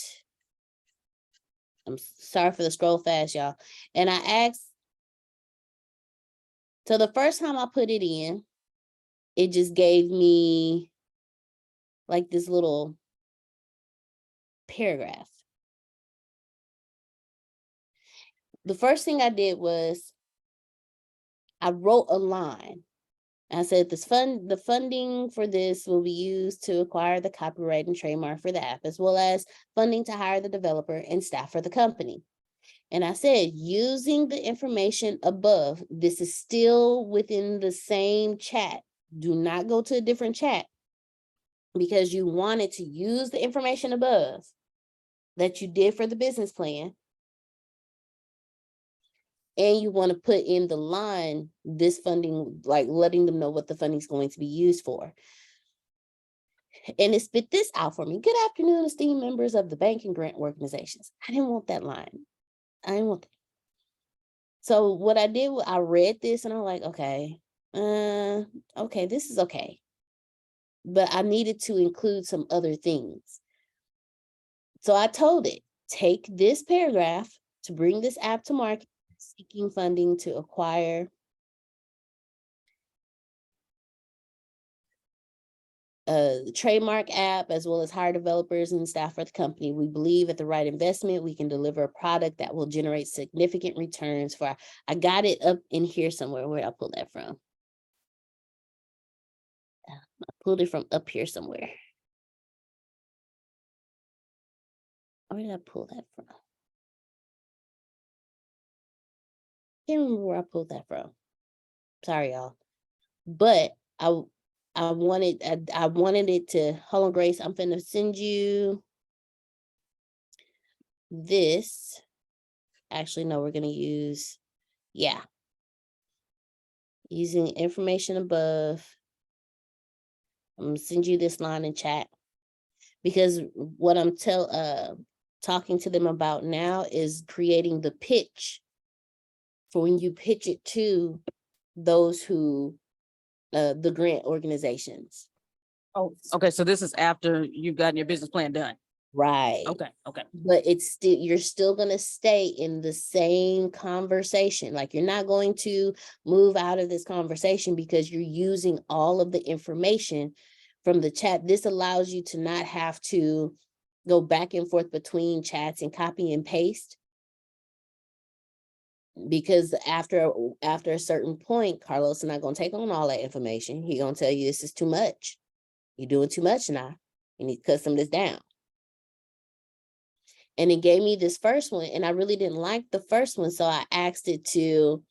I'm sorry for the scroll fast, y'all. And I asked, so the first time I put it in, it just gave me like this little paragraph. The first thing I did was I wrote a line. I said the funding for this will be used to acquire the copyright and trademark for the app, as well as funding to hire the developer and staff for the company. And I said, using the information above, this is still within the same chat. Do not go to a different chat, because you wanted to use the information above that you did for the business plan. And you want to put in the line, this funding, like letting them know what the funding is going to be used for. And it spit this out for me. Good afternoon, esteemed members of the bank and grant organizations. I didn't want that line. I didn't want that. So what I did, I read this and I'm like, okay, this is okay. But I needed to include some other things. So I told it, take this paragraph to bring this app to market, seeking funding to acquire a trademark app, as well as hire developers and staff for the company. We believe at the right investment, we can deliver a product that will generate significant returns for I got it up in here somewhere. Where did I pull that from? I pulled it from up here somewhere. Where did I pull that from? Can't remember where I pulled that from. Sorry, y'all. But I wanted it to, hold on, Grace, I'm finna send you this. Actually, no, we're gonna use, using information above. I'm gonna send you this line in chat, because what I'm talking to them about now is creating the pitch for when you pitch it to those who the grant organizations. Oh, okay. So this is after you've gotten your business plan done. Right. Okay. But it's still, you're still going to stay in the same conversation. Like, you're not going to move out of this conversation because you're using all of the information from the chat. This allows you to not have to go back and forth between chats and copy and paste. Because after a certain point, Carlos is not going to take on all that information. He's going to tell you, this is too much. You're doing too much now. You need to cut some of this down. And it gave me this first one, and I really didn't like the first one. So I asked it to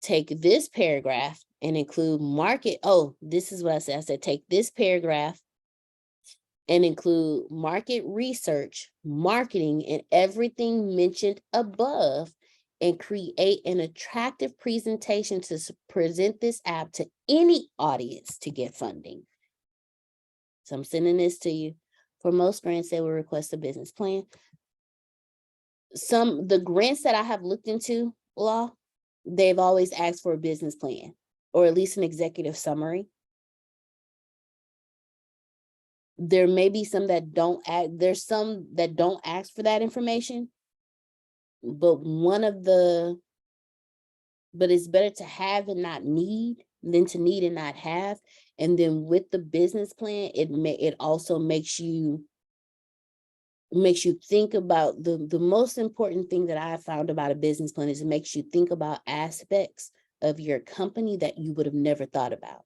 take this paragraph and include market. Oh, this is what I said. I said, take this paragraph and include market research, marketing, and everything mentioned above, and create an attractive presentation to present this app to any audience to get funding. So I'm sending this to you. For most grants, they will request a business plan. The grants that I have looked into, law, they've always asked for a business plan or at least an executive summary. There may be some that don't ask, there's some that don't ask for that information, but it's better to have and not need, than to need and not have. And then with the business plan, it also makes you think about the most important thing that I found about a business plan is it makes you think about aspects of your company that you would have never thought about.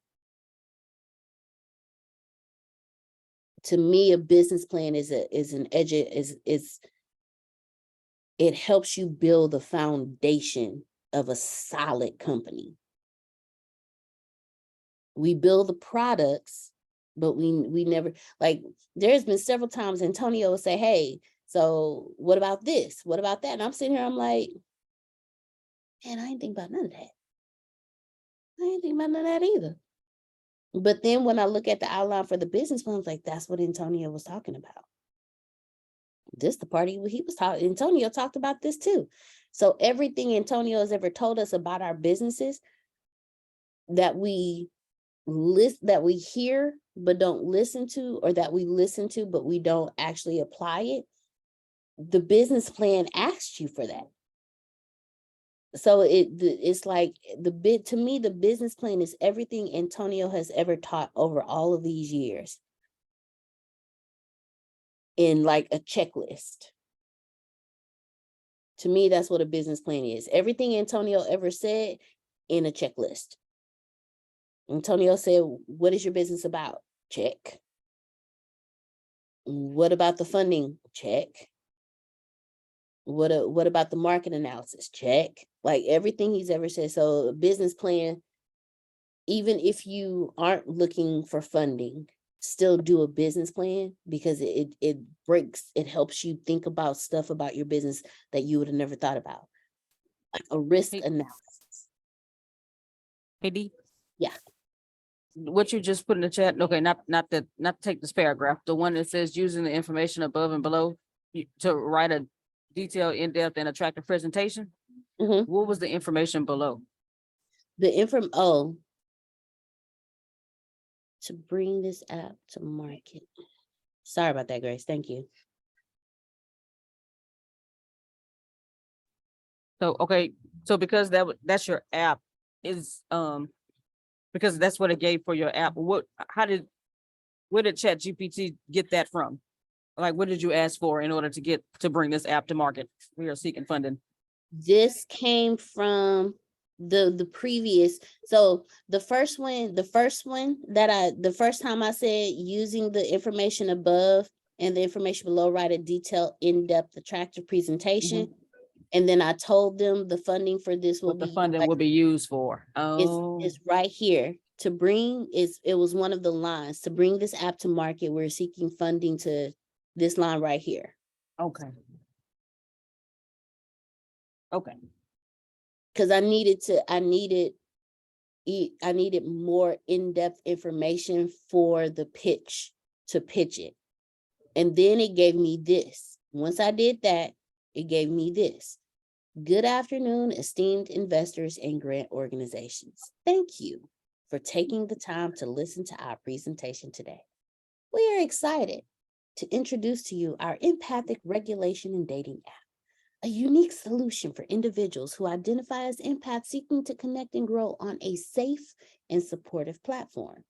To me, a business plan it helps you build the foundation of a solid company. We build the products, but we never, like, there's been several times Antonio will say, hey, so what about this? What about that? And I'm sitting here, I'm like, man, I ain't think about none of that. I ain't think about none of that either. But then when I look at the outline for the business plan, I was like, that's what Antonio was talking about. This the party he was talking. Antonio talked about this too. So everything Antonio has ever told us about our businesses that we hear but don't listen to, or that we listen to but we don't actually apply it, the business plan asks you for that. So it's like to me, the business plan is everything Antonio has ever taught over all of these years in like a checklist. To me, that's what a business plan is. Everything Antonio ever said in a checklist. Antonio said, what is your business about? Check. What about the funding? Check. What about the market analysis? Check. Like everything he's ever said. So a business plan, even if you aren't looking for funding, still do a business plan, because it helps you think about stuff about your business that you would have never thought about. Like a risk analysis. Hey, D. Yeah. What you just put in the chat, okay, not take this paragraph, the one that says using the information above and below to write a detailed, in-depth, and attractive presentation. Mm-hmm. What was the information below? To bring this app to market. Sorry about that, Grace. Thank you. So, okay, so because that's your app is, because that's what it gave for your app. Where did ChatGPT get that from? Like, what did you ask for in order to bring this app to market? We are seeking funding. This came from the previous. So the first time I said using the information above and the information below, write a detailed, in-depth, attractive presentation. And then I told them the funding for this will What the funding will be used for. Oh, is right here. It was one of the lines. To bring this app to market, we're seeking funding to this line right here. okay. Because I needed more in-depth information for the pitch, to pitch it. And then it gave me this. Once I did that, it gave me this. Good afternoon, esteemed investors and grant organizations. Thank you for taking the time to listen to our presentation today. We are excited to introduce to you our empathic regulation and dating app, a unique solution for individuals who identify as empaths seeking to connect and grow on a safe and supportive platform.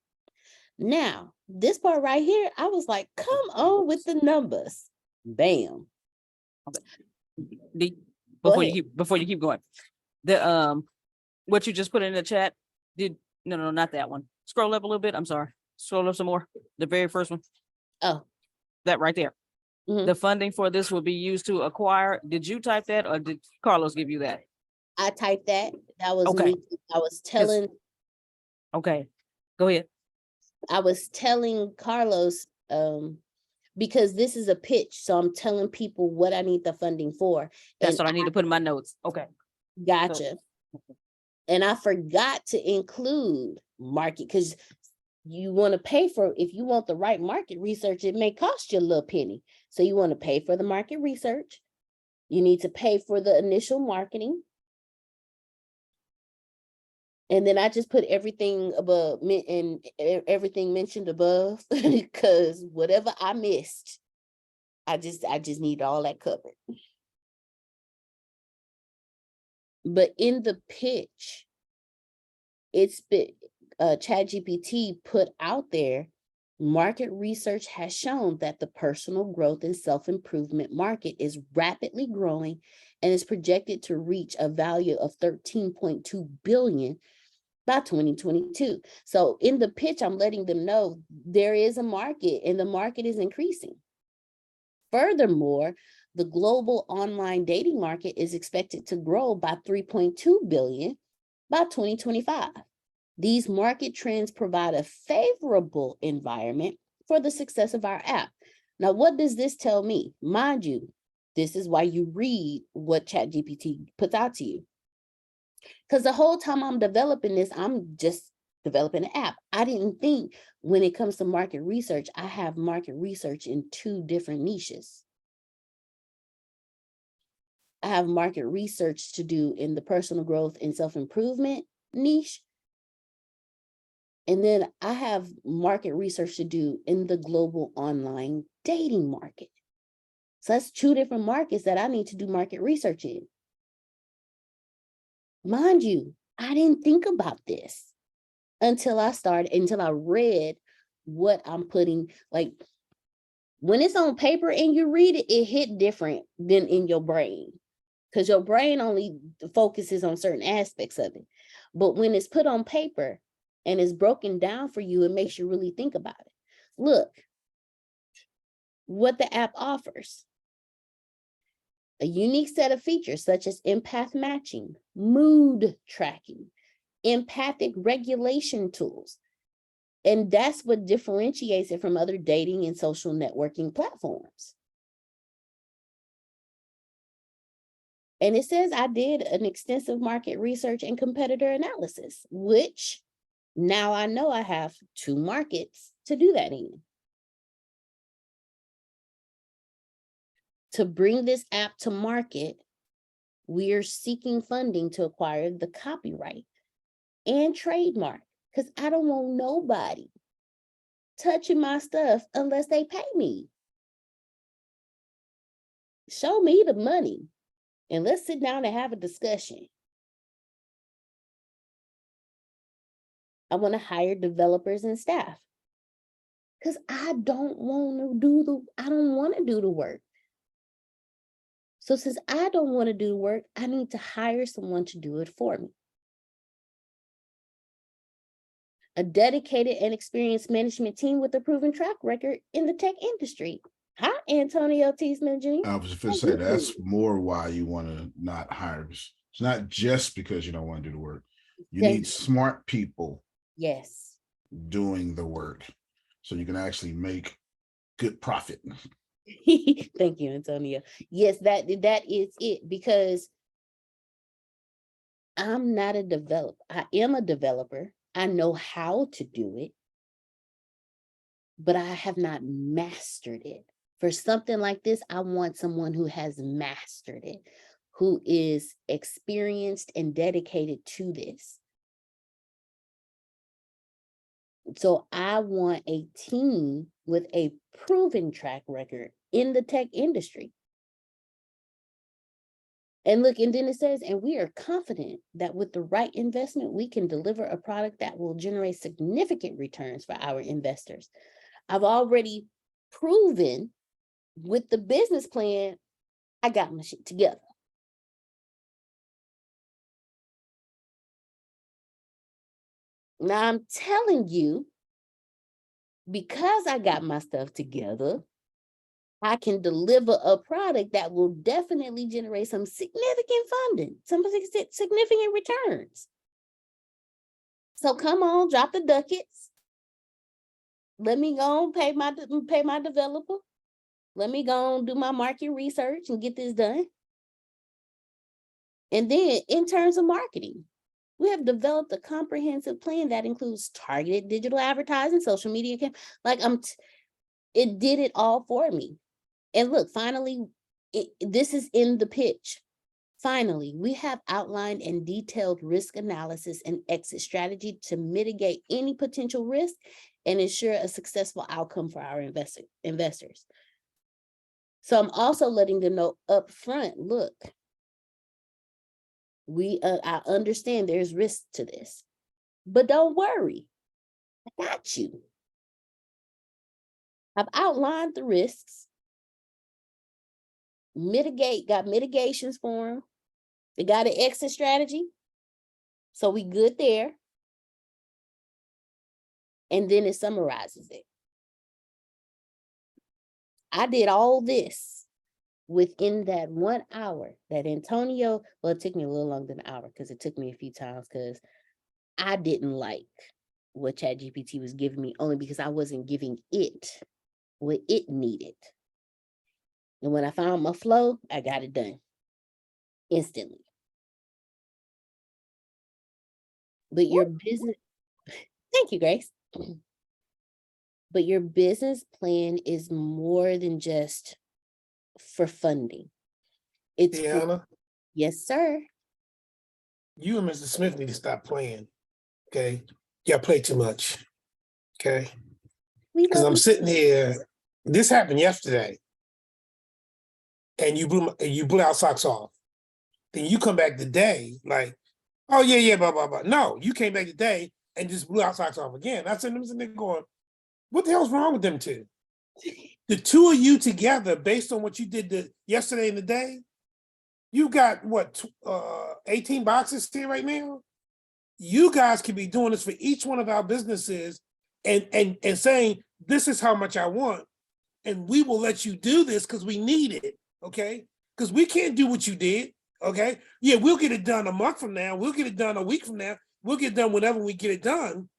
Now, this part right here, I was like, come on with the numbers. Bam. Before you keep going, the what you just put in the chat, no, not that one. Scroll up a little bit. I'm sorry. Scroll up some more. The very first one. Oh, that right there. Mhm. The funding for this will be used to acquire. Did you type that, or did Carlos give you that? I typed that. That was Okay. me. I was telling. Okay, go ahead. I was telling Carlos, because this is a pitch, so I'm telling people what I need the funding for. That's what I need to put in my notes. Okay. Gotcha. And I forgot to include market, because you want to pay for, if you want the right market research, it may cost you a little penny. So you want to pay for the market research. You need to pay for the initial marketing. And then I just put everything above and everything mentioned above, because whatever I missed, I just need all that covered. But in the pitch, ChatGPT put out there, market research has shown that the personal growth and self-improvement market is rapidly growing and is projected to reach a value of 13.2 billion by 2022. So in the pitch, I'm letting them know there is a market and the market is increasing. Furthermore, the global online dating market is expected to grow by 3.2 billion by 2025. These market trends provide a favorable environment for the success of our app. Now, what does this tell me? Mind you, this is why you read what ChatGPT puts out to you. Because the whole time I'm developing this, I'm just developing an app. I didn't think when it comes to market research, I have market research in 2 different niches. I have market research to do in the personal growth and self-improvement niche. And then I have market research to do in the global online dating market. So that's 2 different markets that I need to do market research in. Mind you, I didn't think about this until I read what I'm putting, like when it's on paper and you read it, it hit different than in your brain because your brain only focuses on certain aspects of it. But when it's put on paper and it's broken down for you, it makes you really think about it. Look what the app offers. A unique set of features such as empath matching, mood tracking, empathic regulation tools. And that's what differentiates it from other dating and social networking platforms. And it says I did an extensive market research and competitor analysis, which now I know I have 2 markets to do that in. To bring this app to market, we are seeking funding to acquire the copyright and trademark because I don't want nobody touching my stuff unless they pay me. Show me the money and let's sit down and have a discussion. I want to hire developers and staff because I don't want to do the work. So since I don't want to do the work, I need to hire someone to do it for me. A dedicated and experienced management team with a proven track record in the tech industry. Hi, Antonio T. Smith Jr. I was going to say that's more why you want to not hire. It's not just because you don't want to do the work. You need smart people. Yes. Doing the work so you can actually make good profit. Thank you, Antonio. Yes, that is it, because I'm not a developer. I am a developer. I know how to do it, but I have not mastered it. For something like this, I want someone who has mastered it, who is experienced and dedicated to this. So I want a team with a proven track record in the tech industry. And look, and then it says, and we are confident that with the right investment, we can deliver a product that will generate significant returns for our investors. I've already proven with the business plan, I got my shit together. Now I'm telling you, because I got my stuff together, I can deliver a product that will definitely generate some significant funding, some significant returns. So come on, drop the ducats. Let me go and pay my developer. Let me go and do my market research and get this done. And then in terms of marketing, we have developed a comprehensive plan that includes targeted digital advertising, social media. Like it did it all for me. And look, finally, this is in the pitch. Finally, we have outlined and detailed risk analysis and exit strategy to mitigate any potential risk and ensure a successful outcome for our investors. So I'm also letting them know up front, look, I understand there's risk to this, But don't worry, I got you. I've outlined the risks, got mitigations for them. They got an exit strategy. So we good there. And then it summarizes it. I did all this within that 1 hour that Antonio, well, it took me a little longer than an hour because it took me a few times because I didn't like what ChatGPT was giving me only because I wasn't giving it what it needed. And when I found my flow, I got it done instantly. But your business, thank you, Grace. But your business plan is more than just for funding. It's for, Deanna, yes, sir. you and Mr. Smith need to stop playing. Okay. Y'all play too much. Okay. We Because love I'm you. sitting here. This happened yesterday. And you blew our socks off. Then you come back today, like, oh yeah, blah, blah, blah. No, you came back today and just blew our socks off again. I said, I'm sitting there going, what the hell's wrong with them two? The two of you together, based on what you did yesterday and today, you got what, 18 boxes here right now? You guys could be doing this for each one of our businesses and saying, this is how much I want. And we will let you do this because we need it, okay? Because we can't do what you did, okay? Yeah, we'll get it done a month from now. We'll get it done a week from now. We'll get it done whenever we get it done.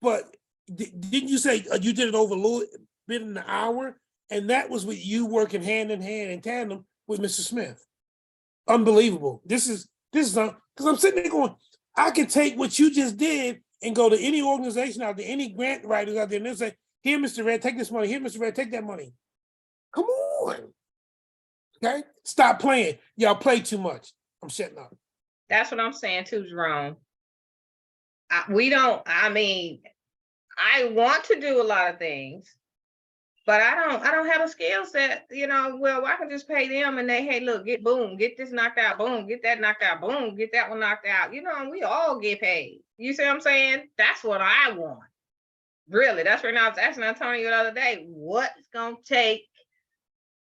But didn't you say you did it over a little bit in an hour? And that was with you working hand in hand in tandem with Mr. Smith. Unbelievable. This is because I'm sitting there going, I can take what you just did and go to any organization out there, any grant writers out there, and they'll say, here, Mr. Red, take this money. Here, Mr. Red, take that money. Come on. Okay? Stop playing. Y'all play too much. I'm shutting up. That's what I'm saying too, Jerome. I want to do a lot of things, but I don't have a skill set, well, I can just pay them and hey, look, get this knocked out, boom, get that knocked out, boom, get that one knocked out, and we all get paid. You see what I'm saying? That's what I want. Really, that's when I was asking Antonio the other day, what it's gonna take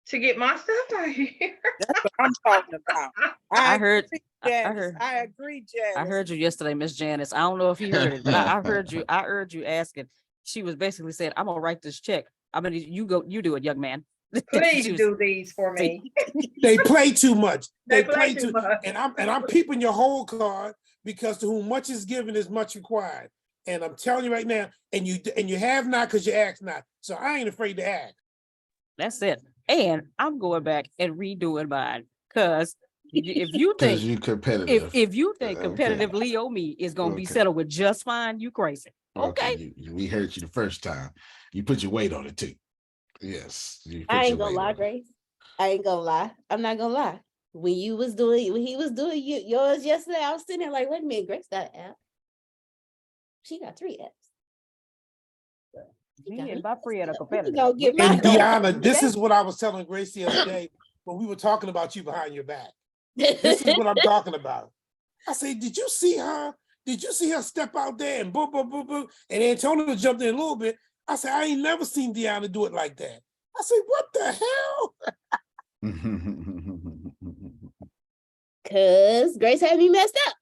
to get my stuff out here. That's what I'm talking about. I heard I agree, Janice. I heard you yesterday, Miss Janice. I don't know if he heard it, but I heard you. I heard you asking. She was basically saying, "I'm gonna write this check. I mean, you do it, young man." Please do these for me. They play too much. They play too much. And I'm peeping your whole card because to whom much is given is much required. And I'm telling you right now, and you have not because you ask not. So I ain't afraid to ask. That's it. And I'm going back and redoing mine because if you Because think you competitive. if you think Okay. competitive Leo me is gonna be Okay. settled with just fine, you crazy. Okay. We heard you the first time. You put your weight on it too. Yes. I ain't gonna lie, Grace. I ain't gonna lie. I'm not gonna lie. When he was doing yours yesterday, I was sitting there like, wait a minute, Grace got an app. She got 3 apps. Me and my friend are You competitive. gonna get my And Deanna, this is what I was telling Grace the other day when we were talking about you behind your back. This is what I'm talking about. I say, did you see her? Did you see her step out there and boom, boom, boom, boom? And Antonio jumped in a little bit. I said, I ain't never seen Deanna do it like that. I said, what the hell? Cause Grace had me messed up.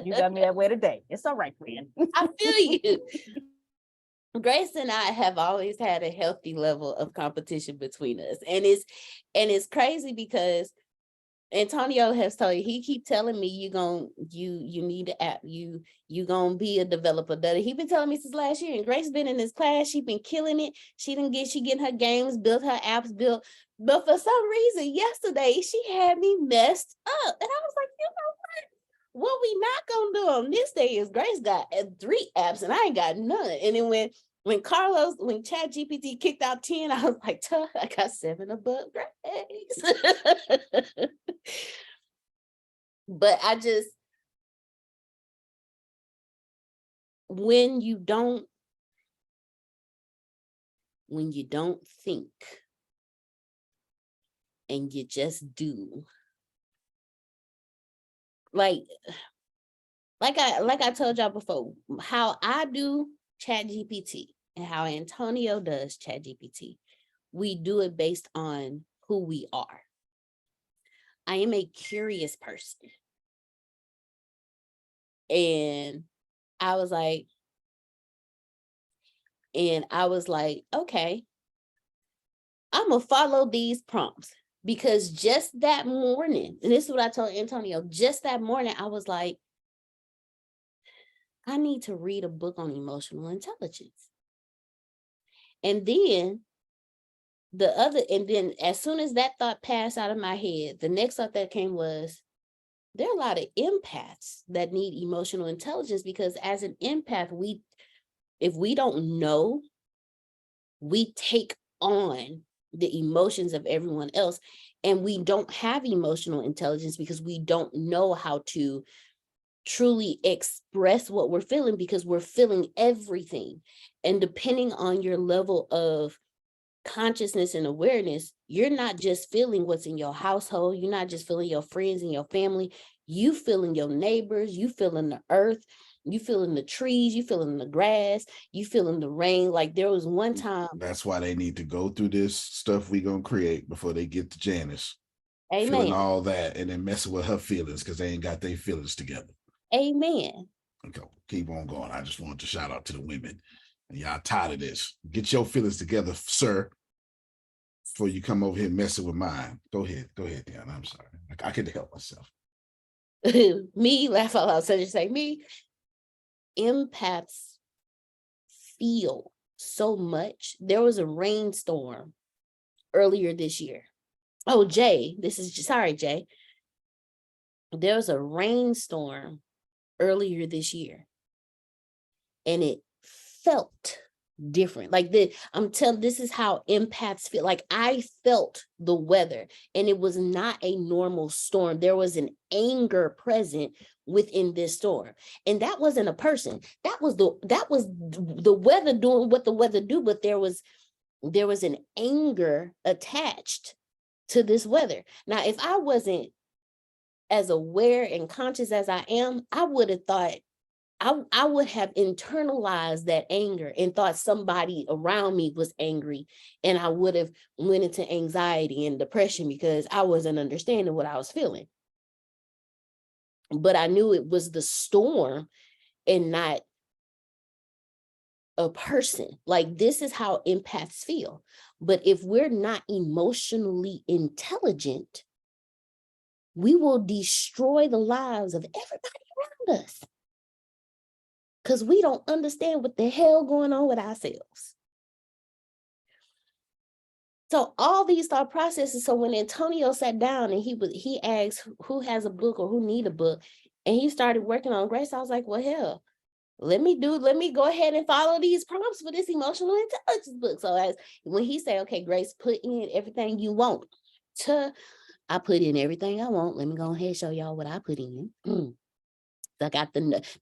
You got me that way today. It's all right, friend. I feel you. Grace and I have always had a healthy level of competition between us. And it's crazy because Antonio has told you, he keep telling me you need an app. You gonna be a developer. He been telling me since last year. And Grace been in this class. She been killing it. She getting her games built, her apps built. But for some reason, yesterday she had me messed up. And I was like, you know what we not gonna do on this day is Grace got 3 apps and I ain't got none. And then when ChatGPT kicked out 10, I was like, I got 7 above Grace. But when you don't think and you just do, like like I told y'all before, how I do ChatGPT and how Antonio does ChatGPT, we do it based on who we are. I am a curious person. And I was like, okay, I'm gonna follow these prompts, because just that morning, and this is what I told Antonio, just that morning, I was like, I need to read a book on emotional intelligence. And then as soon as that thought passed out of my head, the next thought that came was, there are a lot of empaths that need emotional intelligence, because as an empath, if we don't know, we take on the emotions of everyone else, and we don't have emotional intelligence because we don't know how to truly express what we're feeling, because we're feeling everything. And depending on your level of consciousness and awareness, you're not just feeling what's in your household, you're not just feeling your friends and your family, you feeling your neighbors, you feeling the earth, you feeling the trees, you feeling the grass, you feeling the rain. Like there was one time. That's why they need to go through this stuff we gonna create before they get to Janice. Feeling Amen. all that and then messing with her feelings because they ain't got their feelings together. Amen. Okay, keep on going. I just wanted to shout out to the women. Y'all tired of this. Get your feelings together, sir, before you come over here messing with mine. Go ahead, Deanna. I'm sorry. I couldn't help myself. Me, laugh out loud. So just say me. Empaths feel so much. There was a rainstorm earlier this year. Oh, Jay, sorry, Jay. There was a rainstorm earlier this year, and it felt different. Like this is how empaths feel. Like I felt the weather, and it was not a normal storm. There was an anger present within this storm, and that wasn't a person. That was the weather doing what the weather do. But there was an anger attached to this weather. Now, if I wasn't as aware and conscious as I am, I would have thought, I would have internalized that anger and thought somebody around me was angry, and I would have went into anxiety and depression because I wasn't understanding what I was feeling. But I knew it was the storm and not a person. Like this is how empaths feel. But if we're not emotionally intelligent, we will destroy the lives of everybody around us, because we don't understand what the hell going on with ourselves. So all these thought processes. So when Antonio sat down and he asked who has a book or who need a book, and he started working on Grace, I was like, well, hell, let me go ahead and follow these prompts for this emotional intelligence book. So when he said, okay, Grace, put in everything you want, I put in everything I want. Let me go ahead and show y'all what I put in. I got this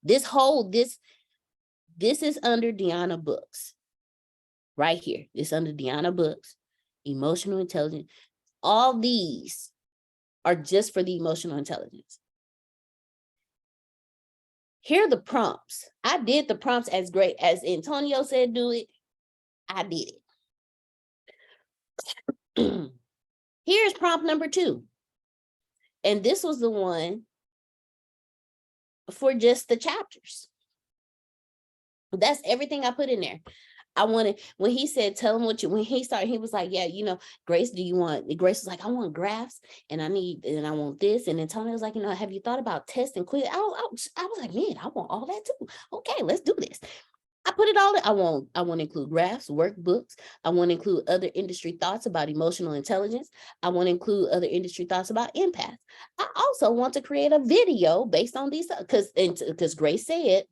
is under Deanna Books. Right here. It's under Deanna Books, emotional intelligence. All these are just for the emotional intelligence. Here are the prompts. I did the prompts as great as Antonio said do it. I did it. Here's prompt number 2. And this was the one for just the chapters. That's everything I put in there. I wanted, when he said, tell him what you, when he started, he was like, yeah, Grace, Grace was like, I want graphs and I want this. And then Tony was like, have you thought about test and quiz? I was like, man, I want all that too. Okay, let's do this. I put it all in. I want to include graphs, workbooks. I want to include other industry thoughts about emotional intelligence. I want to include other industry thoughts about empaths. I also want to create a video based on these, because Grace said,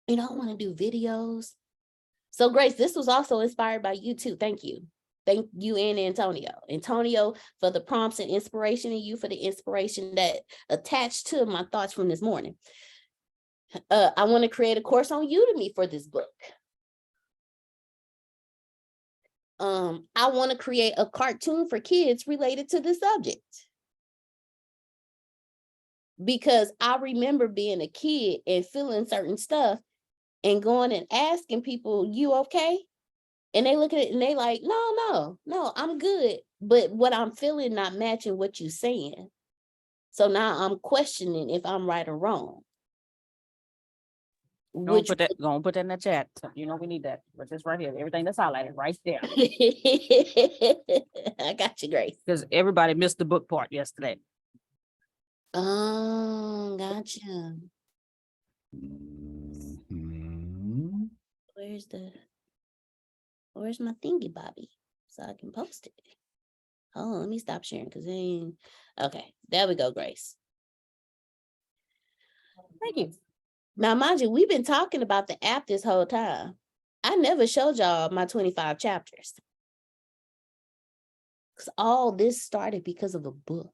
I want to do videos. So Grace, this was also inspired by you too. Thank you. Thank you and Antonio. Antonio for the prompts and inspiration, and you for the inspiration that attached to my thoughts from this morning. I want to create a course on Udemy for this book. I want to create a cartoon for kids related to the subject. because I remember being a kid and feeling certain stuff and going and asking people, you okay? And they look at it and they like, no, I'm good. But what I'm feeling not matching what you're saying. So now I'm questioning if I'm right or wrong. Gonna put that in the chat. You know, we need that. But this right here, everything that's highlighted right there. I got you, Grace. Because everybody missed the book part yesterday. Oh, gotcha. Mhm. Where's my thingy, Bobby? So I can post it. Hold on, let me stop sharing because okay, there we go, Grace. Thank you. Now, mind you, we've been talking about the app this whole time. I never showed y'all my 25 chapters. Because all this started because of a book.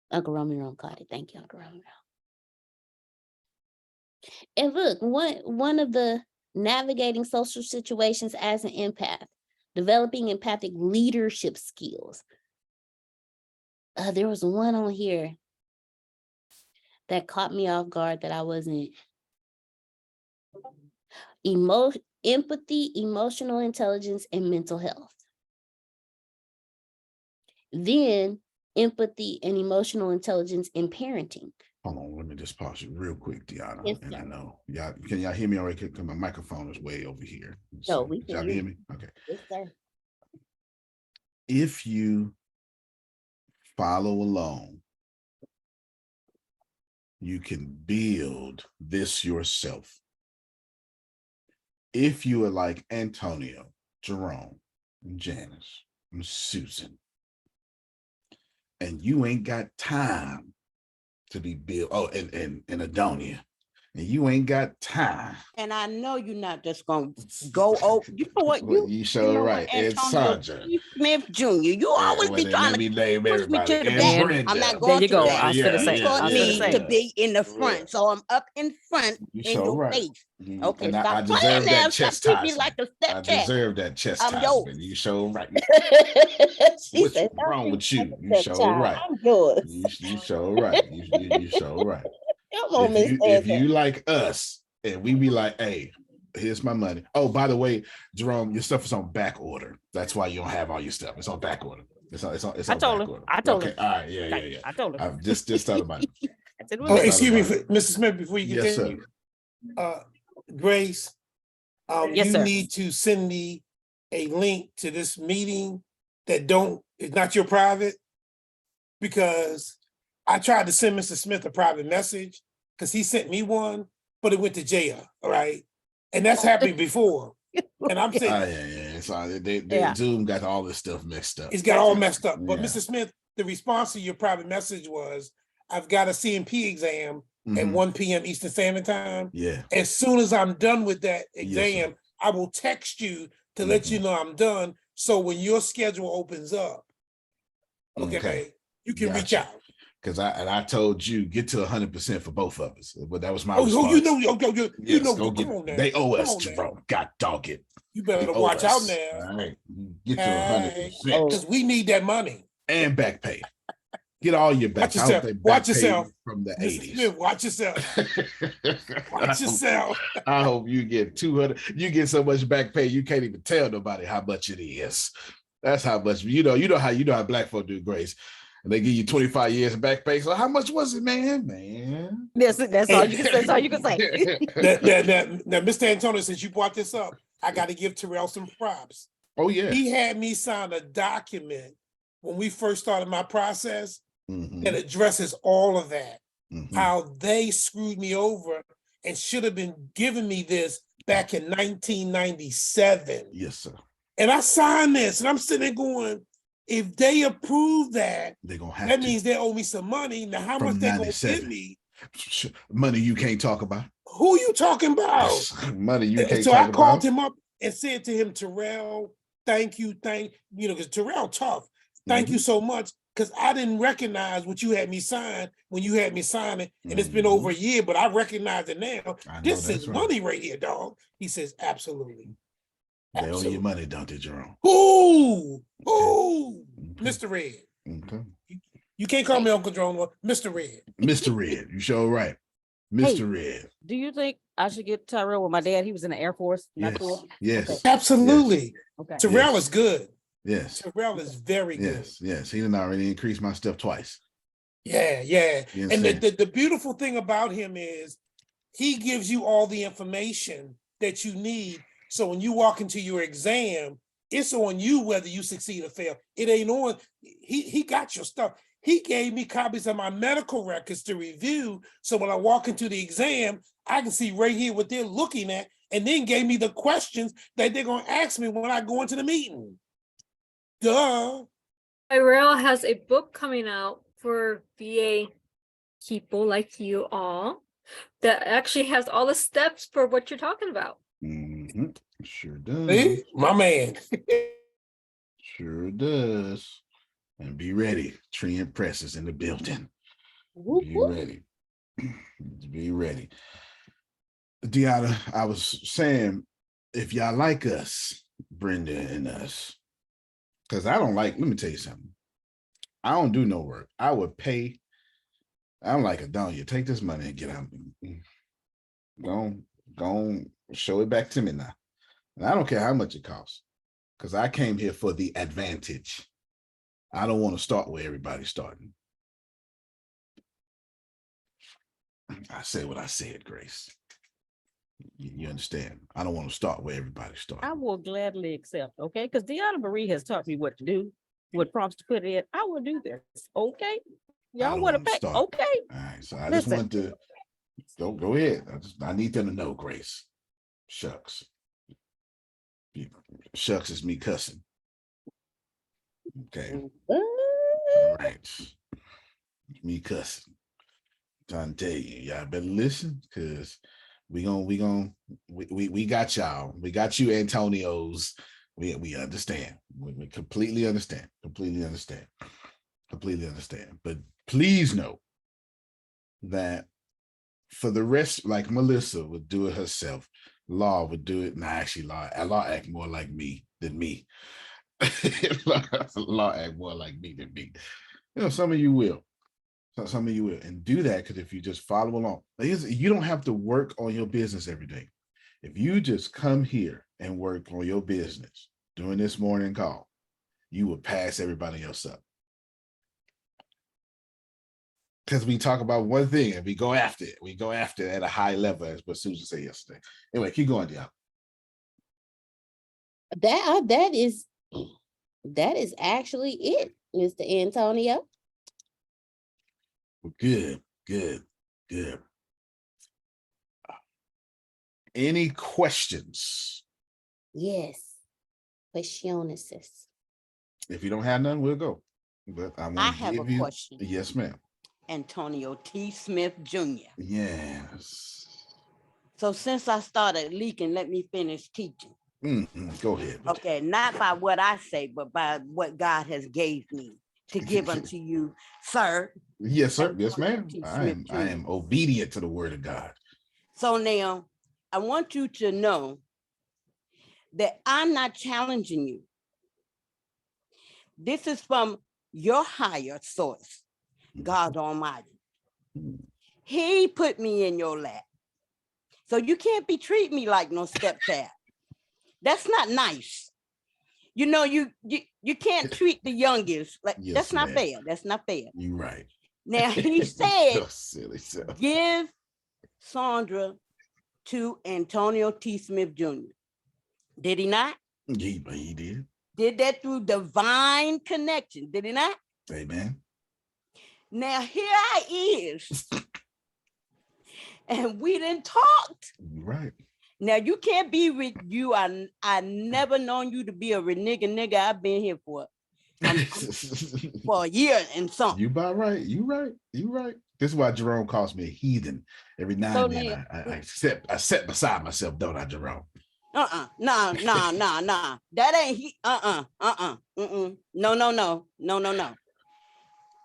Uncle Romeo caught it. Thank you, Uncle Romeo. And look, one of the navigating social situations as an empath, developing empathic leadership skills. There was one on here that caught me off guard that I wasn't. Empathy, emotional intelligence, and mental health. Then empathy and emotional intelligence in parenting. Hold on, let me just pause you real quick, Deanna. Yes, and sir. I know can y'all hear me all right? Because my microphone is way over here. No, we Y'all can hear me? Okay. Yes, sir. If you follow along, you can build this yourself. If you are like Antonio, Jerome, and Janice, and Susan, and you ain't got time to be built, and Adonia, and you ain't got time. And I know you're not just gonna go over. You know what? Well, you sure you know right. what, And Antonio Sandra. T. Smith Jr. You always be trying Let to me name push me everybody. to the And back. Brenda. I'm not Brenda. going There you to the go. back. I was gonna say. You taught I was gonna me say. to be in the front, Yeah. so I'm up in front You in sure your right. face. Okay, And stop I playing deserve now. that Stop treating me like chastisement. a I stepchild. deserve that chastisement. yours. You sure right. She What's said, "Don't wrong treat with me like you? a You sure stepchild. right. I'm yours." You sure right. You sure right. Come on, Miss If you like us, and we be like, hey, here's my money. Oh, by the way, Jerome, your stuff is on back order. That's why you don't have all your stuff. It's on back order. It's on I told back her. order. I told her. Okay, all right, yeah. I told her. I've just thought about it. I said, Oh, "Well, excuse me, Mr. Smith, before you Yes, continue. sir. Grace, Yes, you sir. need to send me a link to this meeting that is not your private, because I tried to send Mr. Smith a private message because he sent me one, but it went to jail, all right? And that's happened before. And I'm saying Yeah. So they Yeah. Zoom got all this stuff mixed up. it's got all messed up. But Yeah. Mr. Smith, the response to your private message was, I've got a CMP exam at Mhm. 1 p.m. Eastern Standard Time. Yeah. As soon as I'm done with that Yes, exam, I will text you to let you know I'm done. So when your schedule opens up, okay. You can reach Gotcha. out. Because I told you get to 100% for both of us, but that was my Oh, response. you know, you know, go come on get. now. They owe Come us, on now. Jerome. God dog it. You They better owe watch out us. now. All right, get to 100% Because we need that money. and back pay. Get all your back. Watch yourself. Watch yourself. From the Mr. 80s. Smith, watch yourself. Watch yourself. I hope you get 200. You get so much back pay you can't even tell nobody how much it is. That's how much you know how black folk do, Grace. And they give you 25 years of back pay. So how much was it, man? That's all you can say. That's all you can say. Now, Mr. Antonio, since you brought this up, I got to give Terrell some props. Oh, yeah. He had me sign a document when we first started my process that addresses all of that. How they screwed me over and should have been giving me this back in 1997. Yes, sir. And I signed this, and I'm sitting there going, if they approve that, they're gonna have that means they owe me some money. Now, how much they gonna give me? Money you can't talk about. Who you talking about? Money you can't so talk I about. called him up and said to him, Terrell, thank you, because Terrell tough. Thank you so much, because I didn't recognize what you had me sign when you had me sign it, and it's been over a year, but I recognize it now. This is money right here, dog. He says, absolutely. They owe you money, don't they, Jerome? Who? Mr. Red. Okay. You can't call me Uncle Joe, no more. Mr. Red. Mr. Red, you sure right. Mr. Red. Do you think I should get Tyrell with my dad? He was in the Air Force. Not Yes. cool? Yes. Absolutely. Okay. Terrell Yes. is good. Yes. Terrell is very good. Yes. Yes. He done already increased my stuff twice. Yeah, yeah. You And understand? the beautiful thing about him is he gives you all the information that you need. So when you walk into your exam, it's on you whether you succeed or fail. It ain't on. He got your stuff. He gave me copies of my medical records to review. So when I walk into the exam, I can see right here what they're looking at, and then gave me the questions that they're going to ask me when I go into the meeting. Duh. Tyrell has a book coming out for VA people like you all that actually has all the steps for what you're talking about. Mhm. Sure does. See? My man. Sure does. And be ready. Tree and Press is in the building. Be ready. Be ready. Deanna, I was saying, if y'all like us, Brenda and us, because I don't like, let me tell you something. I don't do no work. I would pay. I'm like, Adonia, take this money and get out. Go show it back to me now. And I don't care how much it costs, because I came here for the advantage. I don't want to start where everybody's starting. I said what I said, Grace. You understand? I don't want to start where everybody's starting. I will gladly accept, okay? Because Deanna Marie has taught me what to do, what prompts to put in. I will do this, okay? Y'all don't want to wanna pay? start. Okay. All right, so I just Listen. want to go ahead. I need them to know, Grace. Shucks. Shucks is me cussing. Okay. All right. Me cussing. Trying to tell you, y'all better listen, because we got y'all. We got you, Antonios. We understand. We completely understand. Completely understand. Completely understand. But please know that for the rest, like Melissa would do it herself. Law would do it. Nah, actually, Law act more like me than me. Law act more like me than me. You know, some of you will. Some of you will, and do that, because if you just follow along, you don't have to work on your business every day. If you just come here and work on your business during this morning call, you will pass everybody else up. Because we talk about one thing and we go after it. We go after it at a high level, as what Susan said yesterday. Anyway, keep going, Dion. That is actually it, Mr. Antonio. Good. Any questions? Yes. Questions. If you don't have none, we'll go. But I have a question. Yes, ma'am. Antonio T. Smith Jr. Yes. So since I started leaking, let me finish teaching. Go ahead. Okay, not by what I say, but by what God has gave me to give unto you, sir. Yes, sir. Yes, ma'am. I Smith am obedient to the word of God. So now I want you to know that I'm not challenging you. This is from your higher source, God Almighty. He put me in your lap. So you can't be treating me like no stepdad. That's not nice. You know, you can't treat the youngest like Yes, that's not ma'am. fair. That's not fair. You're right. Now he said, So silly self. give Sandra to Antonio T. Smith Jr. Did he not? He did. Did that through divine connection. Did he not? Amen. Now here I is. And we didn't talk. You're right. Now you can't be with you. I never known you to be a nigga. I've been here for a year and something. You about right. You right. You right. This is why Jerome calls me a heathen. Every now and then I set beside myself, don't I, Jerome? Nah. That ain't he. No.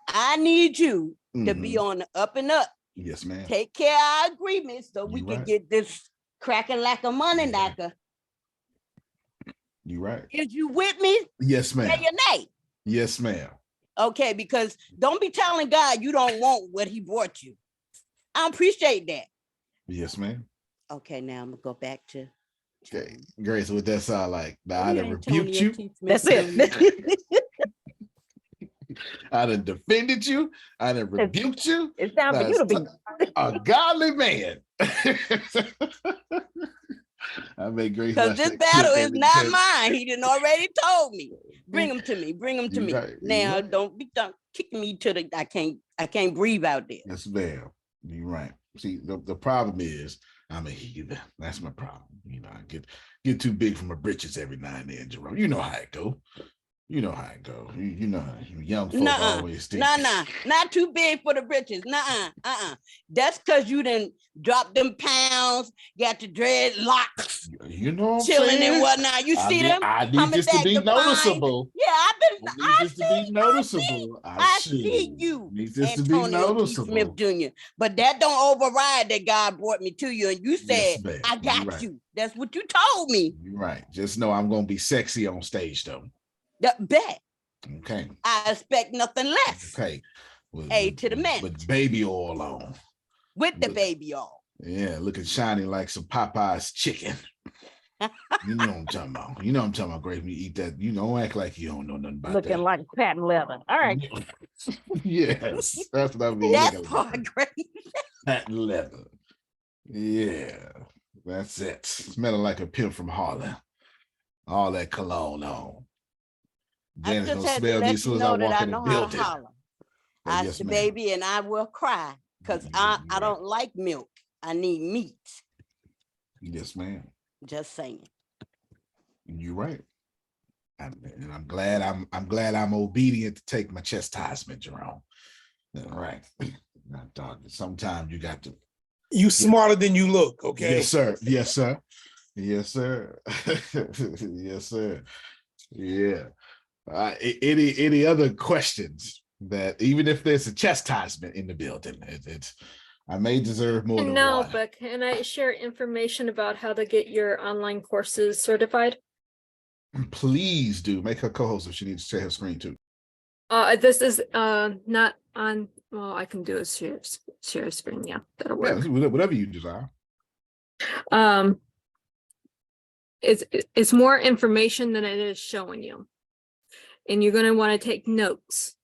I need you to be on the up and up. Yes, ma'am. Take care of our agreements so we can get this cracking like a money knocker. You right. Is you with me? Yes, ma'am. Say your name. Yes, ma'am. Okay, because don't be telling God you don't want what he brought you. I don't appreciate that. Yes, ma'am. Okay, now I'm gonna go back to Okay, Grace, what that sound like? Now, I done rebuked Antonio you. T. Smith That's it. Jr. I done defended you. I done rebuked you. It's time for Now you to it's be. a godly man. I made Grace Because watch this that battle clip is every not 10. mine. He didn't already told me. Bring him to me. Bring him to You me. right, you Now right. don't be done kicking me to the I can't breathe out there. Yes, ma'am. You're right. See, the problem is I'm a heathen. That's my problem. You know, I get too big for my britches every now and then, Jerome. You know how it go. You know how it go. You know how young folk Nuh-uh. always think. Nah, not too big for the britches. Nuh-uh. That's because you done dropped them pounds, got the dreadlocks, You know what I'm chilling saying? and whatnot. You see them I need coming this to back be to find. noticeable. Yeah, I need this to be noticeable. I see you, Need this to be Antonio T. Smith noticeable. Jr. But that don't override that God brought me to you, and you said, Yes, ma'am. I You're got right. you. That's what you told me. You're right. Just know I'm gonna be sexy on stage, though. Bet. Okay. I expect nothing less. Okay. With, A with- to the with- man. with baby oil on. With the Look- baby on. Yeah, looking shiny like some Popeye's chicken. You know what I'm talking about. You know what I'm talking about, Grace. We eat that. You don't act like you don't know nothing about Looking that. like patent leather. All right. Yes, that's what I mean. That Looking part like great. patent leather. Yeah, that's it. Smelling like a pimp from Harlem. All that cologne on. I Janice just gonna had to smell me let as soon you as I know that walk I in the know how to building. holler. But I yes, said, ma'am. baby, and I will cry because I don't like milk. I need meat. Yes, ma'am. Just saying. You're right. And I'm glad I'm obedient to take my chastisement, Jerome. All right. Now, dog, sometimes you got to. You smarter than you look, okay? Yes, sir. Yes, sir. Yes, sir. Yes, sir. Yeah. Any other questions that even if there's a chastisement in the building, it's I may deserve more than No, one. but can I share information about how to get your online courses certified? Please do make her co-host if she needs to share her screen too. This is not on. Well, I can do a share screen. Yeah, that'll Yeah, work. whatever you desire. Um, it's more information than it is showing you, and you're gonna want to take notes.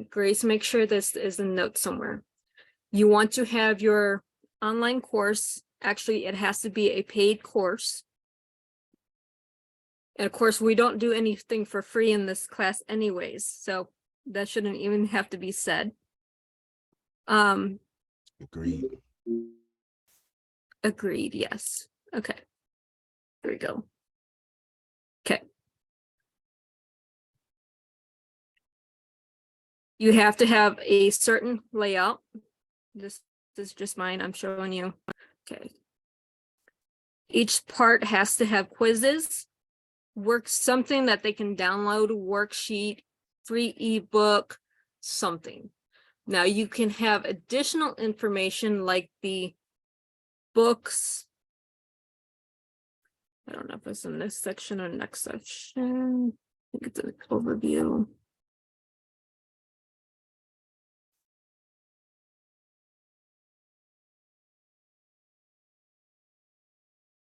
Grace, make sure this is a note somewhere. You want to have your online course. Actually, it has to be a paid course. And of course, we don't do anything for free in this class anyways, so that shouldn't even have to be said. Agreed. Agreed, yes. Okay. There we go. Okay. You have to have a certain layout. This is just mine, I'm showing you. Okay. Each part has to have quizzes, something that they can download, a worksheet, free ebook, something. Now you can have additional information like the books. I don't know if it's in this section or next section. I think it's an overview.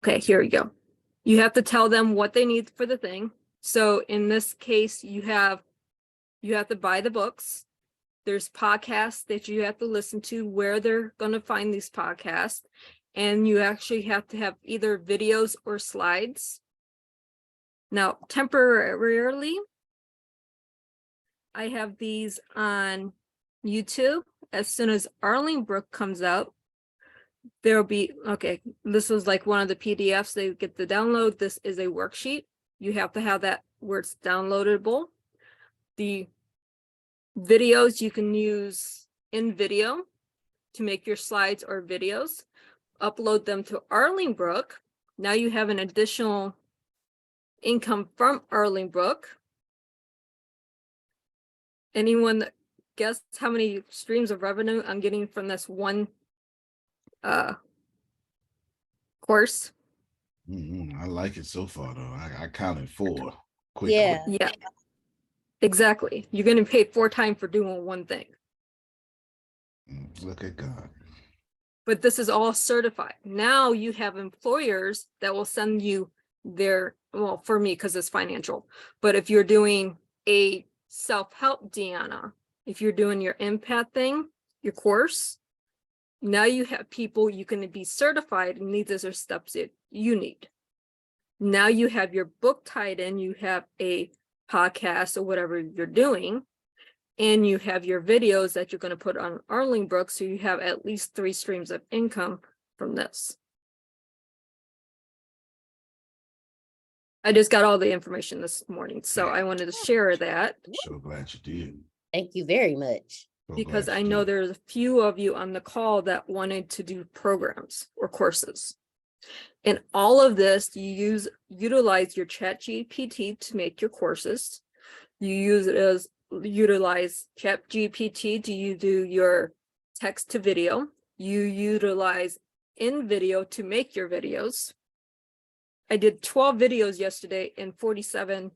Okay, here we go. You have to tell them what they need for the thing. So in this case, you have to buy the books. There's podcasts that you have to listen to where they're going to find these podcasts. And you actually have to have either videos or slides. Now, temporarily, I have these on YouTube. As soon as Arlingbrook comes out, there'll be, okay, this is like one of the PDFs they get to download. This is a worksheet. You have to have that where it's downloadable. The videos you can use in video to make your slides or videos. Upload them to Arlingbrook. Now you have an additional income from Arlingbrook. Anyone that guess how many streams of revenue I'm getting from this one course? I like it so far though. I counted 4 quickly. Yeah. Yeah. Exactly. You're gonna pay 4 times for doing one thing. Look at God. But this is all certified. Now you have employers that will send you their, well, for me, because it's financial. But if you're doing a self-help, Deanna, if you're doing your empath thing, your course, now you have people you can be certified, and these are steps that you need. Now you have your book tied in, you have a podcast or whatever you're doing, and you have your videos that you're going to put on Arlingbrook, so you have at least 3 streams of income from this. I just got all the information this morning, so I wanted to share that So glad you did. Thank you very much. So because glad I you know did. there's a few of you on the call that wanted to do programs or courses. And all of this, you utilize your ChatGPT to make your courses. You utilize ChatGPT to do your text to video. You utilize InVideo to make your videos. I did 12 videos yesterday and 47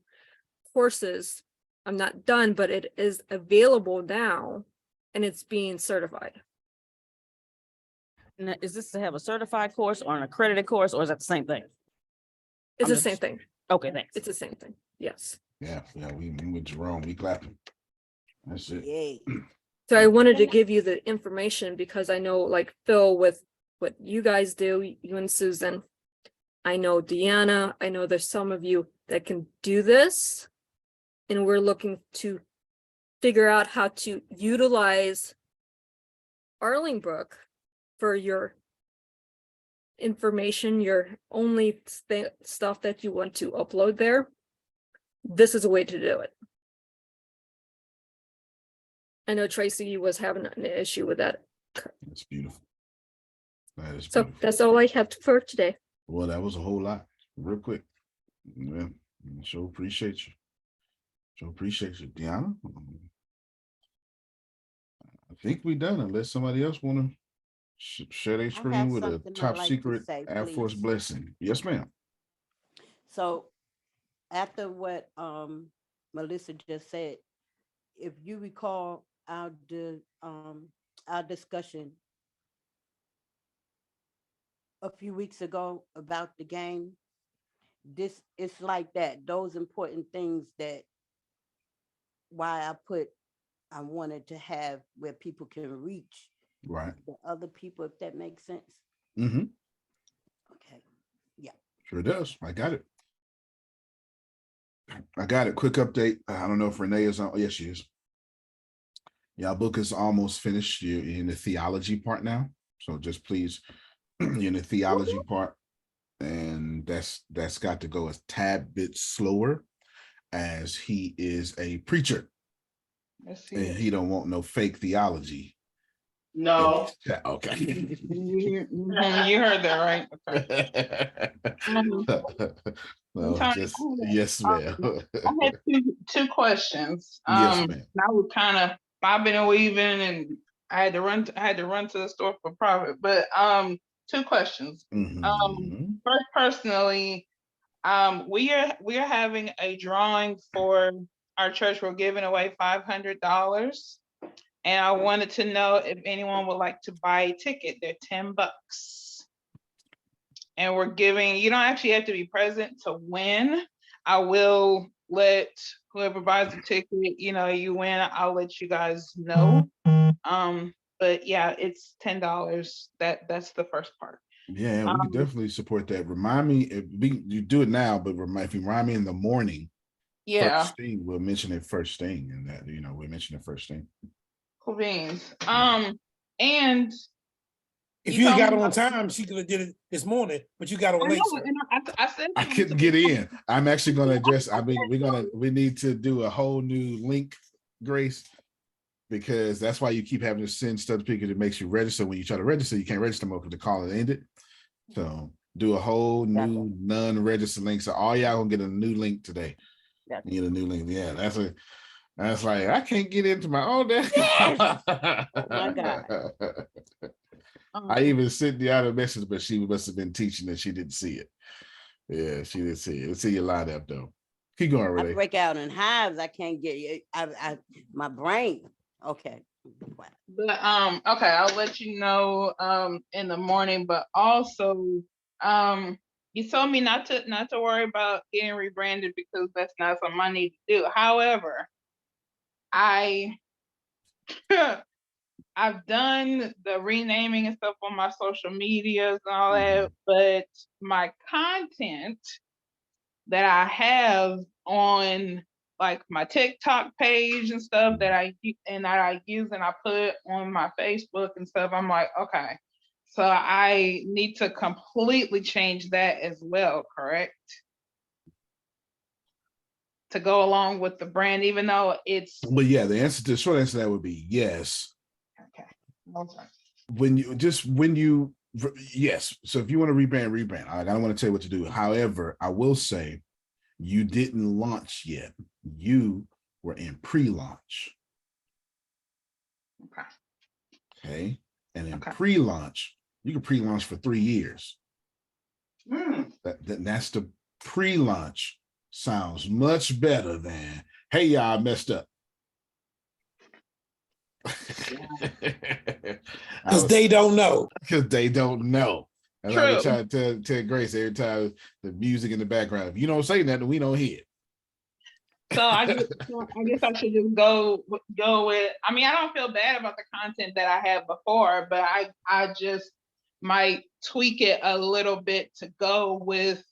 courses. I'm not done, but it is available now and it's being certified. Now, is this to have a certified course or an accredited course, or is that the same thing? It's I'm the same just- thing. Okay, thanks. It's the same thing. Yes. Yeah, we with Jerome, we clapping. That's it. Yay. So I wanted to give you the information because I know, like Phil, with what you guys do, you and Susan, I know Deanna, I know there's some of you that can do this. And we're looking to figure out how to utilize Arlingbrook for your information, your only stuff that you want to upload there. This is a way to do it. I know Tracy was having an issue with that. That's beautiful. That is So beautiful. that's all I have for today. Well, that was a whole lot, real quick. Yeah, sure appreciate you. Sure appreciate you, Deanna. I think we done, unless somebody else want to share their screen with a something I'd top like to secret say, Air Force please. blessing. Yes, ma'am. So after what Melissa just said, if you recall our discussion a few weeks ago about the game, this it's like that. Those important things that why I wanted to have where people can reach Right. the other people, if that makes sense. Mm-hmm. Okay. Sure does. I got it. I got it. Quick update. I don't know if Renee is on. Oh, yes, she is. Yeah, our book is almost finished. You're in the theology part now. So just please, you're in the theology part. And that's got to go a tad bit slower as he is a preacher. Let's see. And he don't want no fake theology. No. Okay. You heard that, right? No, just yes, ma'am. I had two questions. Yes, ma'am. I was kind of bobbing and weaving, and I had to run to the store for profit. But 2 questions. Mhm. First, personally, we are having a drawing for our church. We're giving away $500. And I wanted to know if anyone would like to buy a ticket. They're $10. And we're giving, you don't actually have to be present to win. I will let whoever buys the ticket, you win, I'll let you guys know. But yeah, it's $10. That's the first part. Yeah, we can definitely support that. Remind me if you do it now, but if you remind me in the morning, Yeah. first thing, we'll mention it first thing, and that we'll mention it first thing. Cool beans. And If you you told got me on about- time, she could have did it this morning, but you got on I late. know, sir. and I said I couldn't get in. I'm actually going to address. We need to do a whole new link, Grace, because that's why you keep having to send stuff to people that makes you register. When you try to register, you can't register more because the call is ended. So do a whole new non-registered link. So all y'all gonna get a new link today. Get a new link. Yeah, that's like I can't get into my own day. Oh my God. I even sent the other message, but she must have been teaching and she didn't see it. Yeah, she didn't see it. Let's see you line up though. Keep going, I Renee. break out in hives. I can't get it. My brain. Okay. But okay, I'll let you know in the morning. But also, you told me not to worry about getting rebranded because that's not something I need to do. However, I I've done the renaming and stuff on my social medias and all that, but my content that I have on like my TikTok page and stuff that I use and I put on my Facebook and stuff, I'm like, okay, so I need to completely change that as well, correct? To go along with the brand, even though it's But yeah, the short answer to that would be yes. okay. Okay. Yes. So if you want to rebrand. I don't want to tell you what to do. However, I will say you didn't launch yet. You were in pre-launch. Okay. Okay. And in Okay. pre-launch, you can pre-launch for 3 years. Mm. That's the pre-launch. Sounds much better than, hey, y'all, I messed up. Because they don't know. Because they don't know. And I True. try to tell Grace every time the music in the background. If you don't say nothing, we don't hear it. So I guess I should just go with. I mean, I don't feel bad about the content that I had before, but I just might tweak it a little bit to go with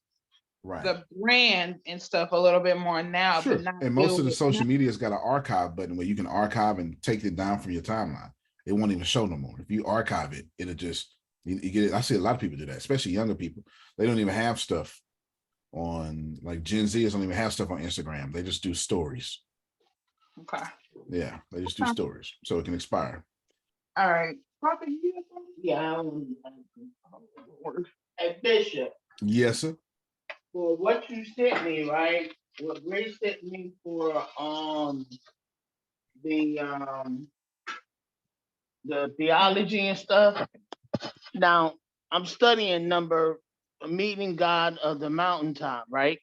the brand and stuff a little bit more now. Sure. But not And most of the do it social now. media's got an archive button where you can archive and take it down from your timeline. It won't even show no more. If you archive it, it'll just you get it. I see a lot of people do that, especially younger people. They don't even have stuff on, like Gen Zers don't even have stuff on Instagram. They just do stories. Okay. Yeah, they just do stories, so it can expire. All right. Yeah. Hey, Bishop, Yes, sir. for what you sent me, right? What Grace sent me for the theology and stuff. Now I'm studying meeting God of the mountaintop, right?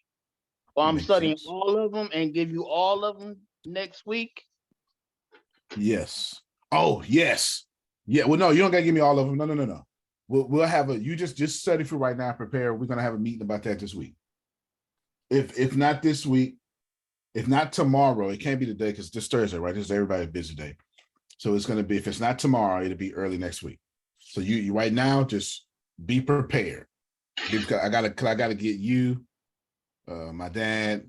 Well, I'm Makes studying sense. all of them and give you all of them next week. Yes. Oh, yes. Yeah. Well, no, you don't gotta give me all of them. No. We'll have you just study for right now. Prepare. We're gonna have a meeting about that this week. If not this week, if not tomorrow, it can't be today because this Thursday, right? This is everybody's busy day. So it's gonna be, if it's not tomorrow, it'll be early next week. So you right now, just be prepared. I gotta get you, my dad,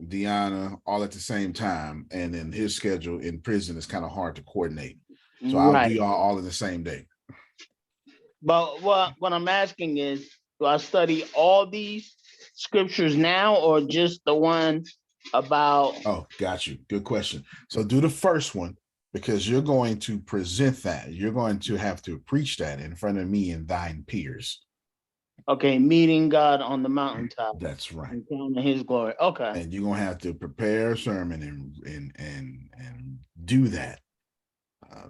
Deanna, all at the same time, and then his schedule in prison is kind of hard to coordinate. So I'll do y'all all in the same day. But what I'm asking is, do I study all these scriptures now or just the one about? Oh, got you. Good question. So do the first one because you're going to present that. You're going to have to preach that in front of me and thine peers. Okay, meeting God on the mountaintop. That's right. And his glory. Okay. And you're gonna have to prepare a sermon and do that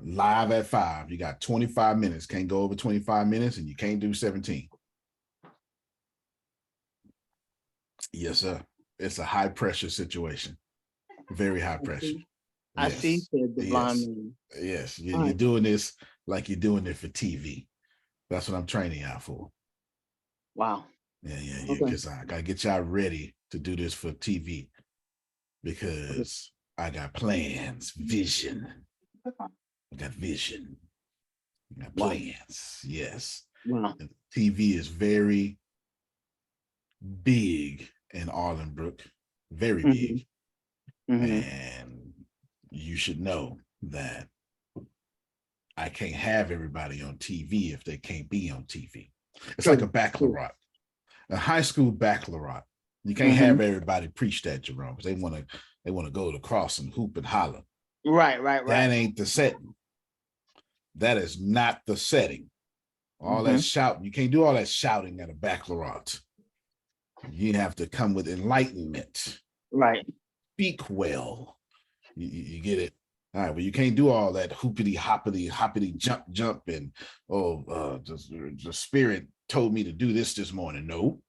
live at 5. You got 25 minutes. Can't go over 25 minutes, and you can't do 17. Yes, sir. It's a high pressure situation. Very high pressure. I see. Yes. You're doing this like you're doing it for TV. That's what I'm training y'all for. Wow. Yeah. Because I gotta get y'all ready to do this for TV because I got plans, vision. I got vision. I got plans. Yes. Wow. TV is very big in Arlenbrook, very big. And you should know that I can't have everybody on TV if they can't be on TV. It's like a baccalaureate, a high school baccalaureate. You can't have everybody preach that, Jerome, because they want to go to the cross and hoop and holler. Right. That ain't the setting. That is not the setting. All that shouting, you can't do all that shouting at a baccalaureate. You have to come with enlightenment. Right. Speak well. You get it? All right, well, you can't do all that hoopity, hoppity, jump, and the spirit told me to do this morning. No.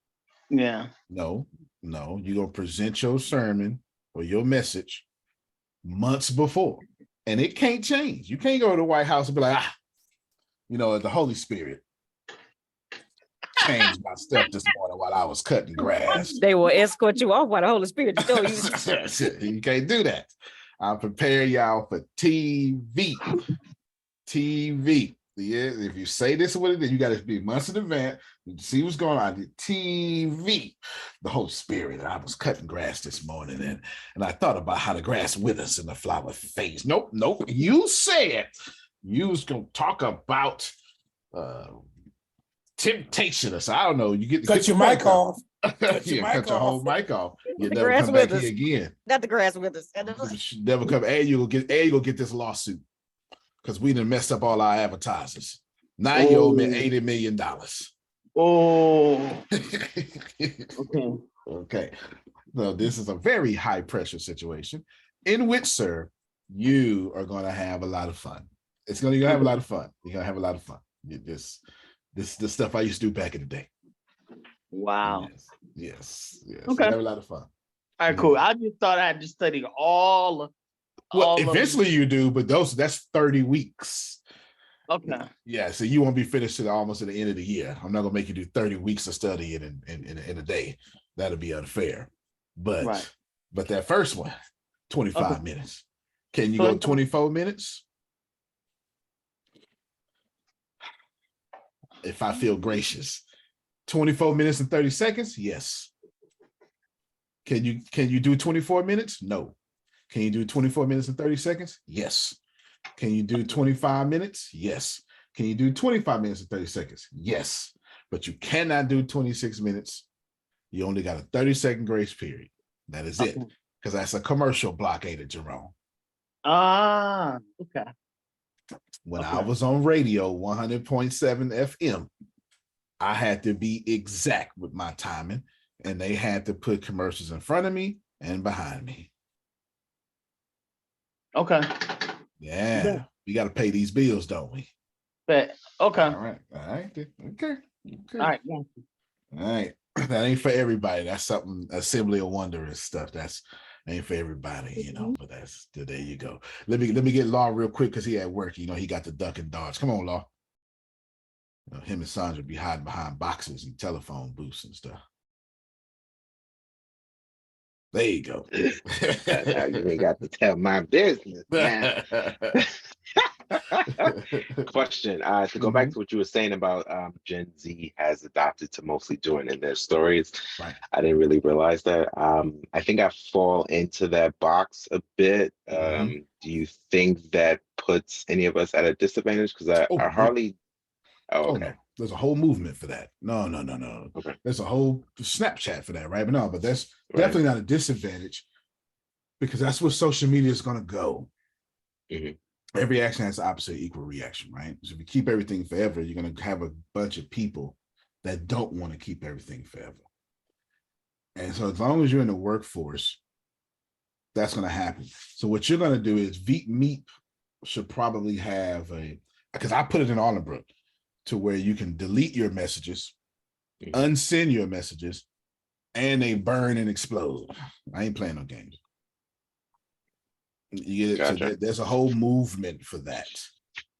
Yeah. No. No, you're gonna present your sermon or your message months before. And it can't change. You can't go to the White House and be like, the Holy Spirit changed my stuff this morning while I was cutting grass. They will escort you off by the Holy Spirit to show you. You can't do that. I'm preparing y'all for TV. TV. Yeah, if you say this is what it is, you got to be months in advance. See what's going on. TV. The Holy Spirit. I was cutting grass this morning and I thought about how the grass withers and the flower fades. Nope. You said you was gonna talk about temptation or so. I don't know. You get Cut your mic off. Cut your whole mic off. You The never grass come back withers. here again. Not the grass with us. You should never come. And you'll get this lawsuit because we done messed up all our advertisers. Now you owe me $80 million. Oh, Okay. So this is a very high pressure situation in which, sir, you are going to have a lot of fun. You're going to have a lot of fun. You're going to have a lot of fun. This is the stuff I used to do back in the day. wow. Yes. Okay. Have a lot of fun. All right, cool. I just thought I had to study all Eventually you do, but that's 30 weeks. Okay. Yeah, so you won't be finished till almost at the end of the year. I'm not gonna make you do 30 weeks of study in a day. That'll be unfair. But that first one, 25 minutes. Can you go 24 minutes? If I feel gracious. 24 minutes and 30 seconds? Yes. Can you do 24 minutes? No. Can you do 24 minutes and 30 seconds? Yes. Can you do 25 minutes? Yes. Can you do 25 minutes and 30 seconds? Yes. But you cannot do 26 minutes. You only got a 30-second grace period. That is it. Because that's a commercial block, ain't it, Jerome? Okay. When I was on radio, 100.7 FM, I had to be exact with my timing, and they had to put commercials in front of me and behind me. Okay. Yeah. We got to pay these bills, don't we? Okay. All right. Okay. All right. All right. That ain't for everybody. That's something, Assembly of Wonder and stuff. That ain't for everybody, but there you go. Let me get Law real quick because he at work. He got the duck and dodge. Come on, Law. Him and Sandra be hiding behind boxes and telephone booths and stuff. There you go. Now you ain't got to tell my business, man. Question. To go back to what you were saying about Gen Z has adopted to mostly doing in their stories. Right. I didn't really realize that. I think I fall into that box a bit. Do you think that puts any of us at a disadvantage? Because I hardly. Oh, okay. No. There's a whole movement for that. No. Okay. There's a whole Snapchat for that, right? But that's definitely not a disadvantage because that's where social media is going to go. Every action has the opposite equal reaction, right? So if you keep everything forever, you're going to have a bunch of people that don't want to keep everything forever. And so as long as you're in the workforce, that's going to happen. So what you're going to do is Meep should probably have because I put it in Allenbrook, to where you can delete your messages, unsend your messages, and they burn and explode. I ain't playing no games. You get it? Gotcha. So there's a whole movement for that.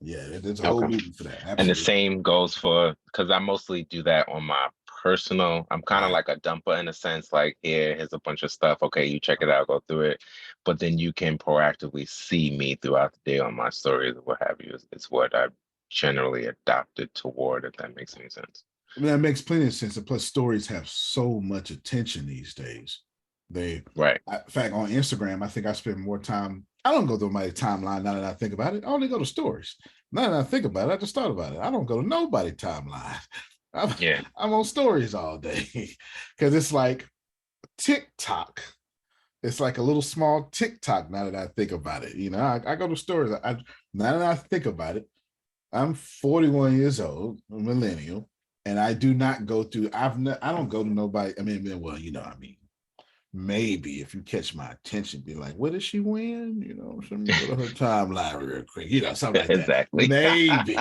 Yeah, there's a whole movement for that. Absolutely. And the same goes for, because I mostly do that on my personal. I'm kind of like a dumper in a sense, like, here's a bunch of stuff. Okay, you check it out, go through it. But then you can proactively see me throughout the day on my stories or what have you. It's what I generally adopted toward, if that makes any sense. I mean, that makes plenty of sense. And plus, stories have so much attention these days. In fact, on Instagram, I think I spend more time. I don't go through my timeline now that I think about it. I only go to stories. Now that I think about it, I just thought about it. I don't go to nobody's timeline. I'm on stories all day because it's like TikTok. It's like a little small TikTok now that I think about it. I go to stories. Now that I think about it, I'm 41 years old, a millennial, and I do not go through. I don't go to nobody. I mean, maybe if you catch my attention, be like, what is she wearing? Let me go to her timeline real quick. Something like that. Exactly. Maybe.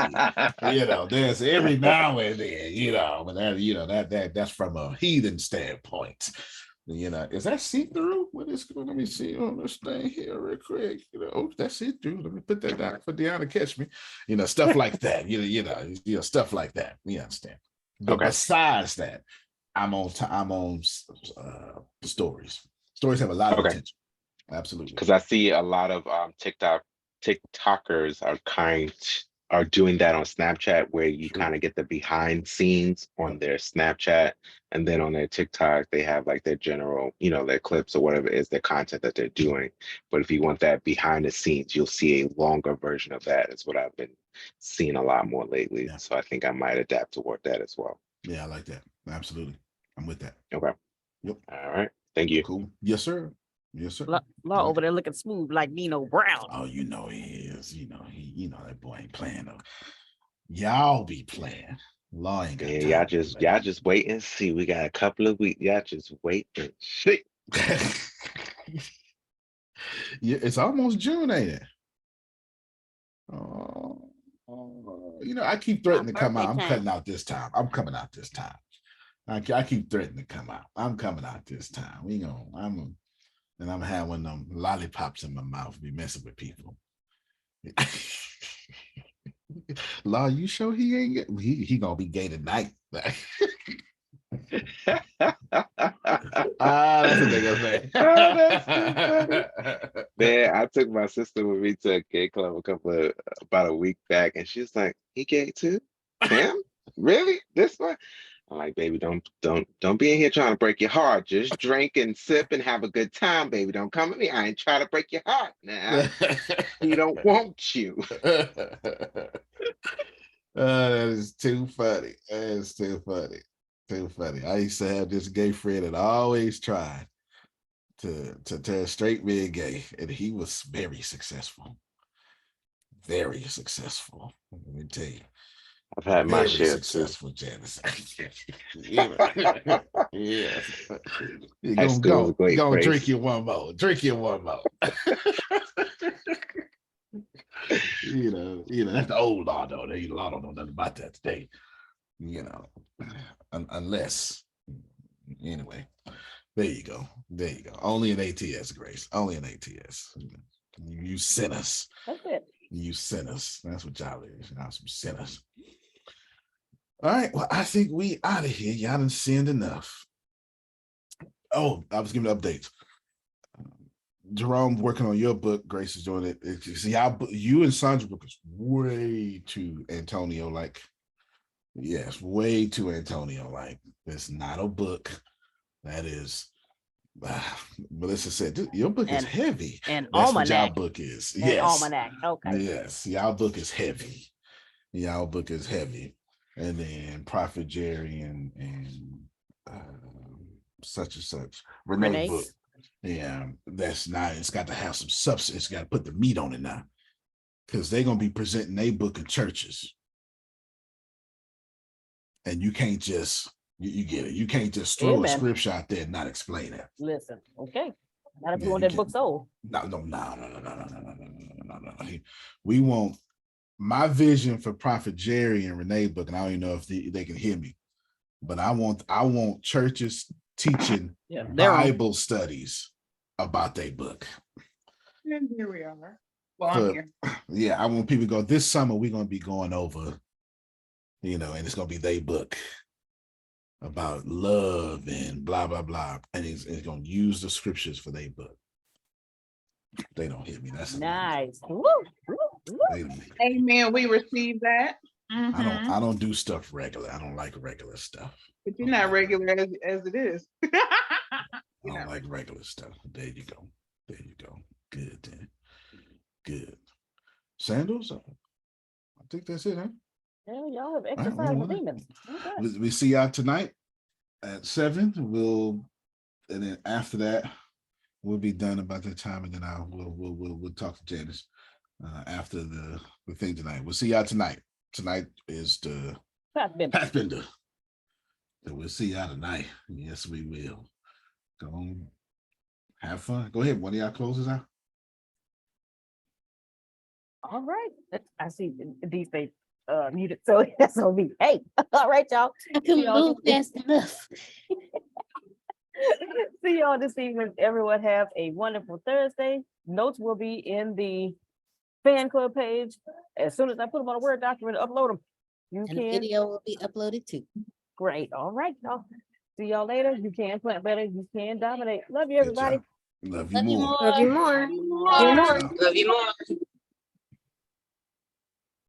There's every now and then. But that's from a heathen standpoint. You know, is that see-through? What is going? Let me see on this thing here real quick. You know, oh, that's see-through. Let me put that down for Deanna catch me. You know, stuff like that. Stuff like that. You understand? But Okay. besides that, I'm on stories. Stories have a lot of Okay. attention. Absolutely. Because I see a lot of TikTokers are doing that on Snapchat, where you Sure. kind of get the behind scenes on their Snapchat, and then on their TikTok they have like their general, their clips or whatever it is, their content that they're doing. But if you want that behind the scenes, you'll see a longer version of that. Is what I've been seeing a lot more lately. Yeah. So I think I might adapt toward that as well. Yeah, I like that. Absolutely. I'm with that. Okay. Yep. All right. Thank you. Cool. Yes, sir. Yes, sir. Law over there looking smooth like Nino Brown. Oh, he is. That boy ain't playing though. Y'all be playing. Law ain't got Man, time y'all to play. just wait and see. We got a couple of weeks. Y'all just wait and see. Yeah, it's almost June, ain't it? I keep threatening to come out. I'm cutting out this time. I'm coming out this time. I keep threatening to come out. I'm coming out this time. I'm having them lollipops in my mouth, be messing with people. Law, you sure he ain't get he gonna be gay tonight? That's what they gonna say. Oh, that's too funny. Man, I took my sister with me to a gay club about a week back, and she's like, "He gay too? Him? Really? This one?" I'm like, "Baby, don't be in here trying to break your heart. Just drink and sip and have a good time, baby. Don't come at me. I ain't trying to break your heart now. He don't want you." That is too funny. That is too funny. Too funny. I used to have this gay friend that always tried to turn straight men gay, and he was very successful. Very successful. Let me tell you. I've had my Very share successful, too. Janice. Yeah. You're High school was a great gonna drink place. you one more. Drink you one more. That's the old law though. The law don't know nothing about that today. Unless anyway. There you go. There you go. Only an ATS, Grace. Only an ATS. You sinners. That's it. You sinners. That's what y'all is. Y'all some sinners. All right. Well, I think we out of here. Y'all done sinned enough. Oh, I was giving updates. Jerome working on your book. Grace is doing it. See, you and Sandra's book is way too Antonio like. Yes, way too Antonio like. It's not a book. That is. Melissa said, your book is heavy. And That's almanac. what y'all book is. And Yes. almanac. Okay. Yes. Y'all book is heavy. Y'all book is heavy. And then Prophet Jerry and such and such. Renee book. Yeah, that's not, it's got to have some substance. It's got to put the meat on it now. Because they're going to be presenting their book in churches. And you can't just, you get it. You can't just throw a scripture out there and not explain it. Listen, okay. Not if you want that book sold. No. We want, my vision for Prophet Jerry and Renee book, and I don't even know if they can hear me, but I want churches teaching Bible studies about their book. And here we are. Well, I'm here. Yeah, I want people to go, this summer we're going to be going over, and it's going to be their book about love and blah, blah, blah. And it's going to use the scriptures for their book. They don't hear me. That's nice. Amen. We receive that. I don't do stuff regular. I don't like regular stuff. But you're not regular as it is. I don't like regular stuff. There you go. There you go. Good. Then. Good. Sandals? I think that's it, huh? Yeah, y'all have exercised the demons. Okay. We see y'all tonight at 7. And then after that, we'll be done about that time, and then we'll talk to Janice after the thing tonight. We'll see y'all tonight. Tonight is the Pathbender. So we'll see y'all tonight. Yes, we will. Go on. Have fun. Go ahead. One of y'all closes out. All right. I see these things muted, so that's on me. Hey, all right, y'all. I couldn't move fast enough. See y'all this evening. Everyone have a wonderful Thursday. Notes will be in the fan club page. As soon as I put them on a Word document, upload them. You And the can. video will be uploaded too. Great. All right, y'all. See y'all later. You can plant better. You can dominate. Love you, Good everybody. job. Love you Love you more. Love you more. more. You All right, more. y'all. Love you more.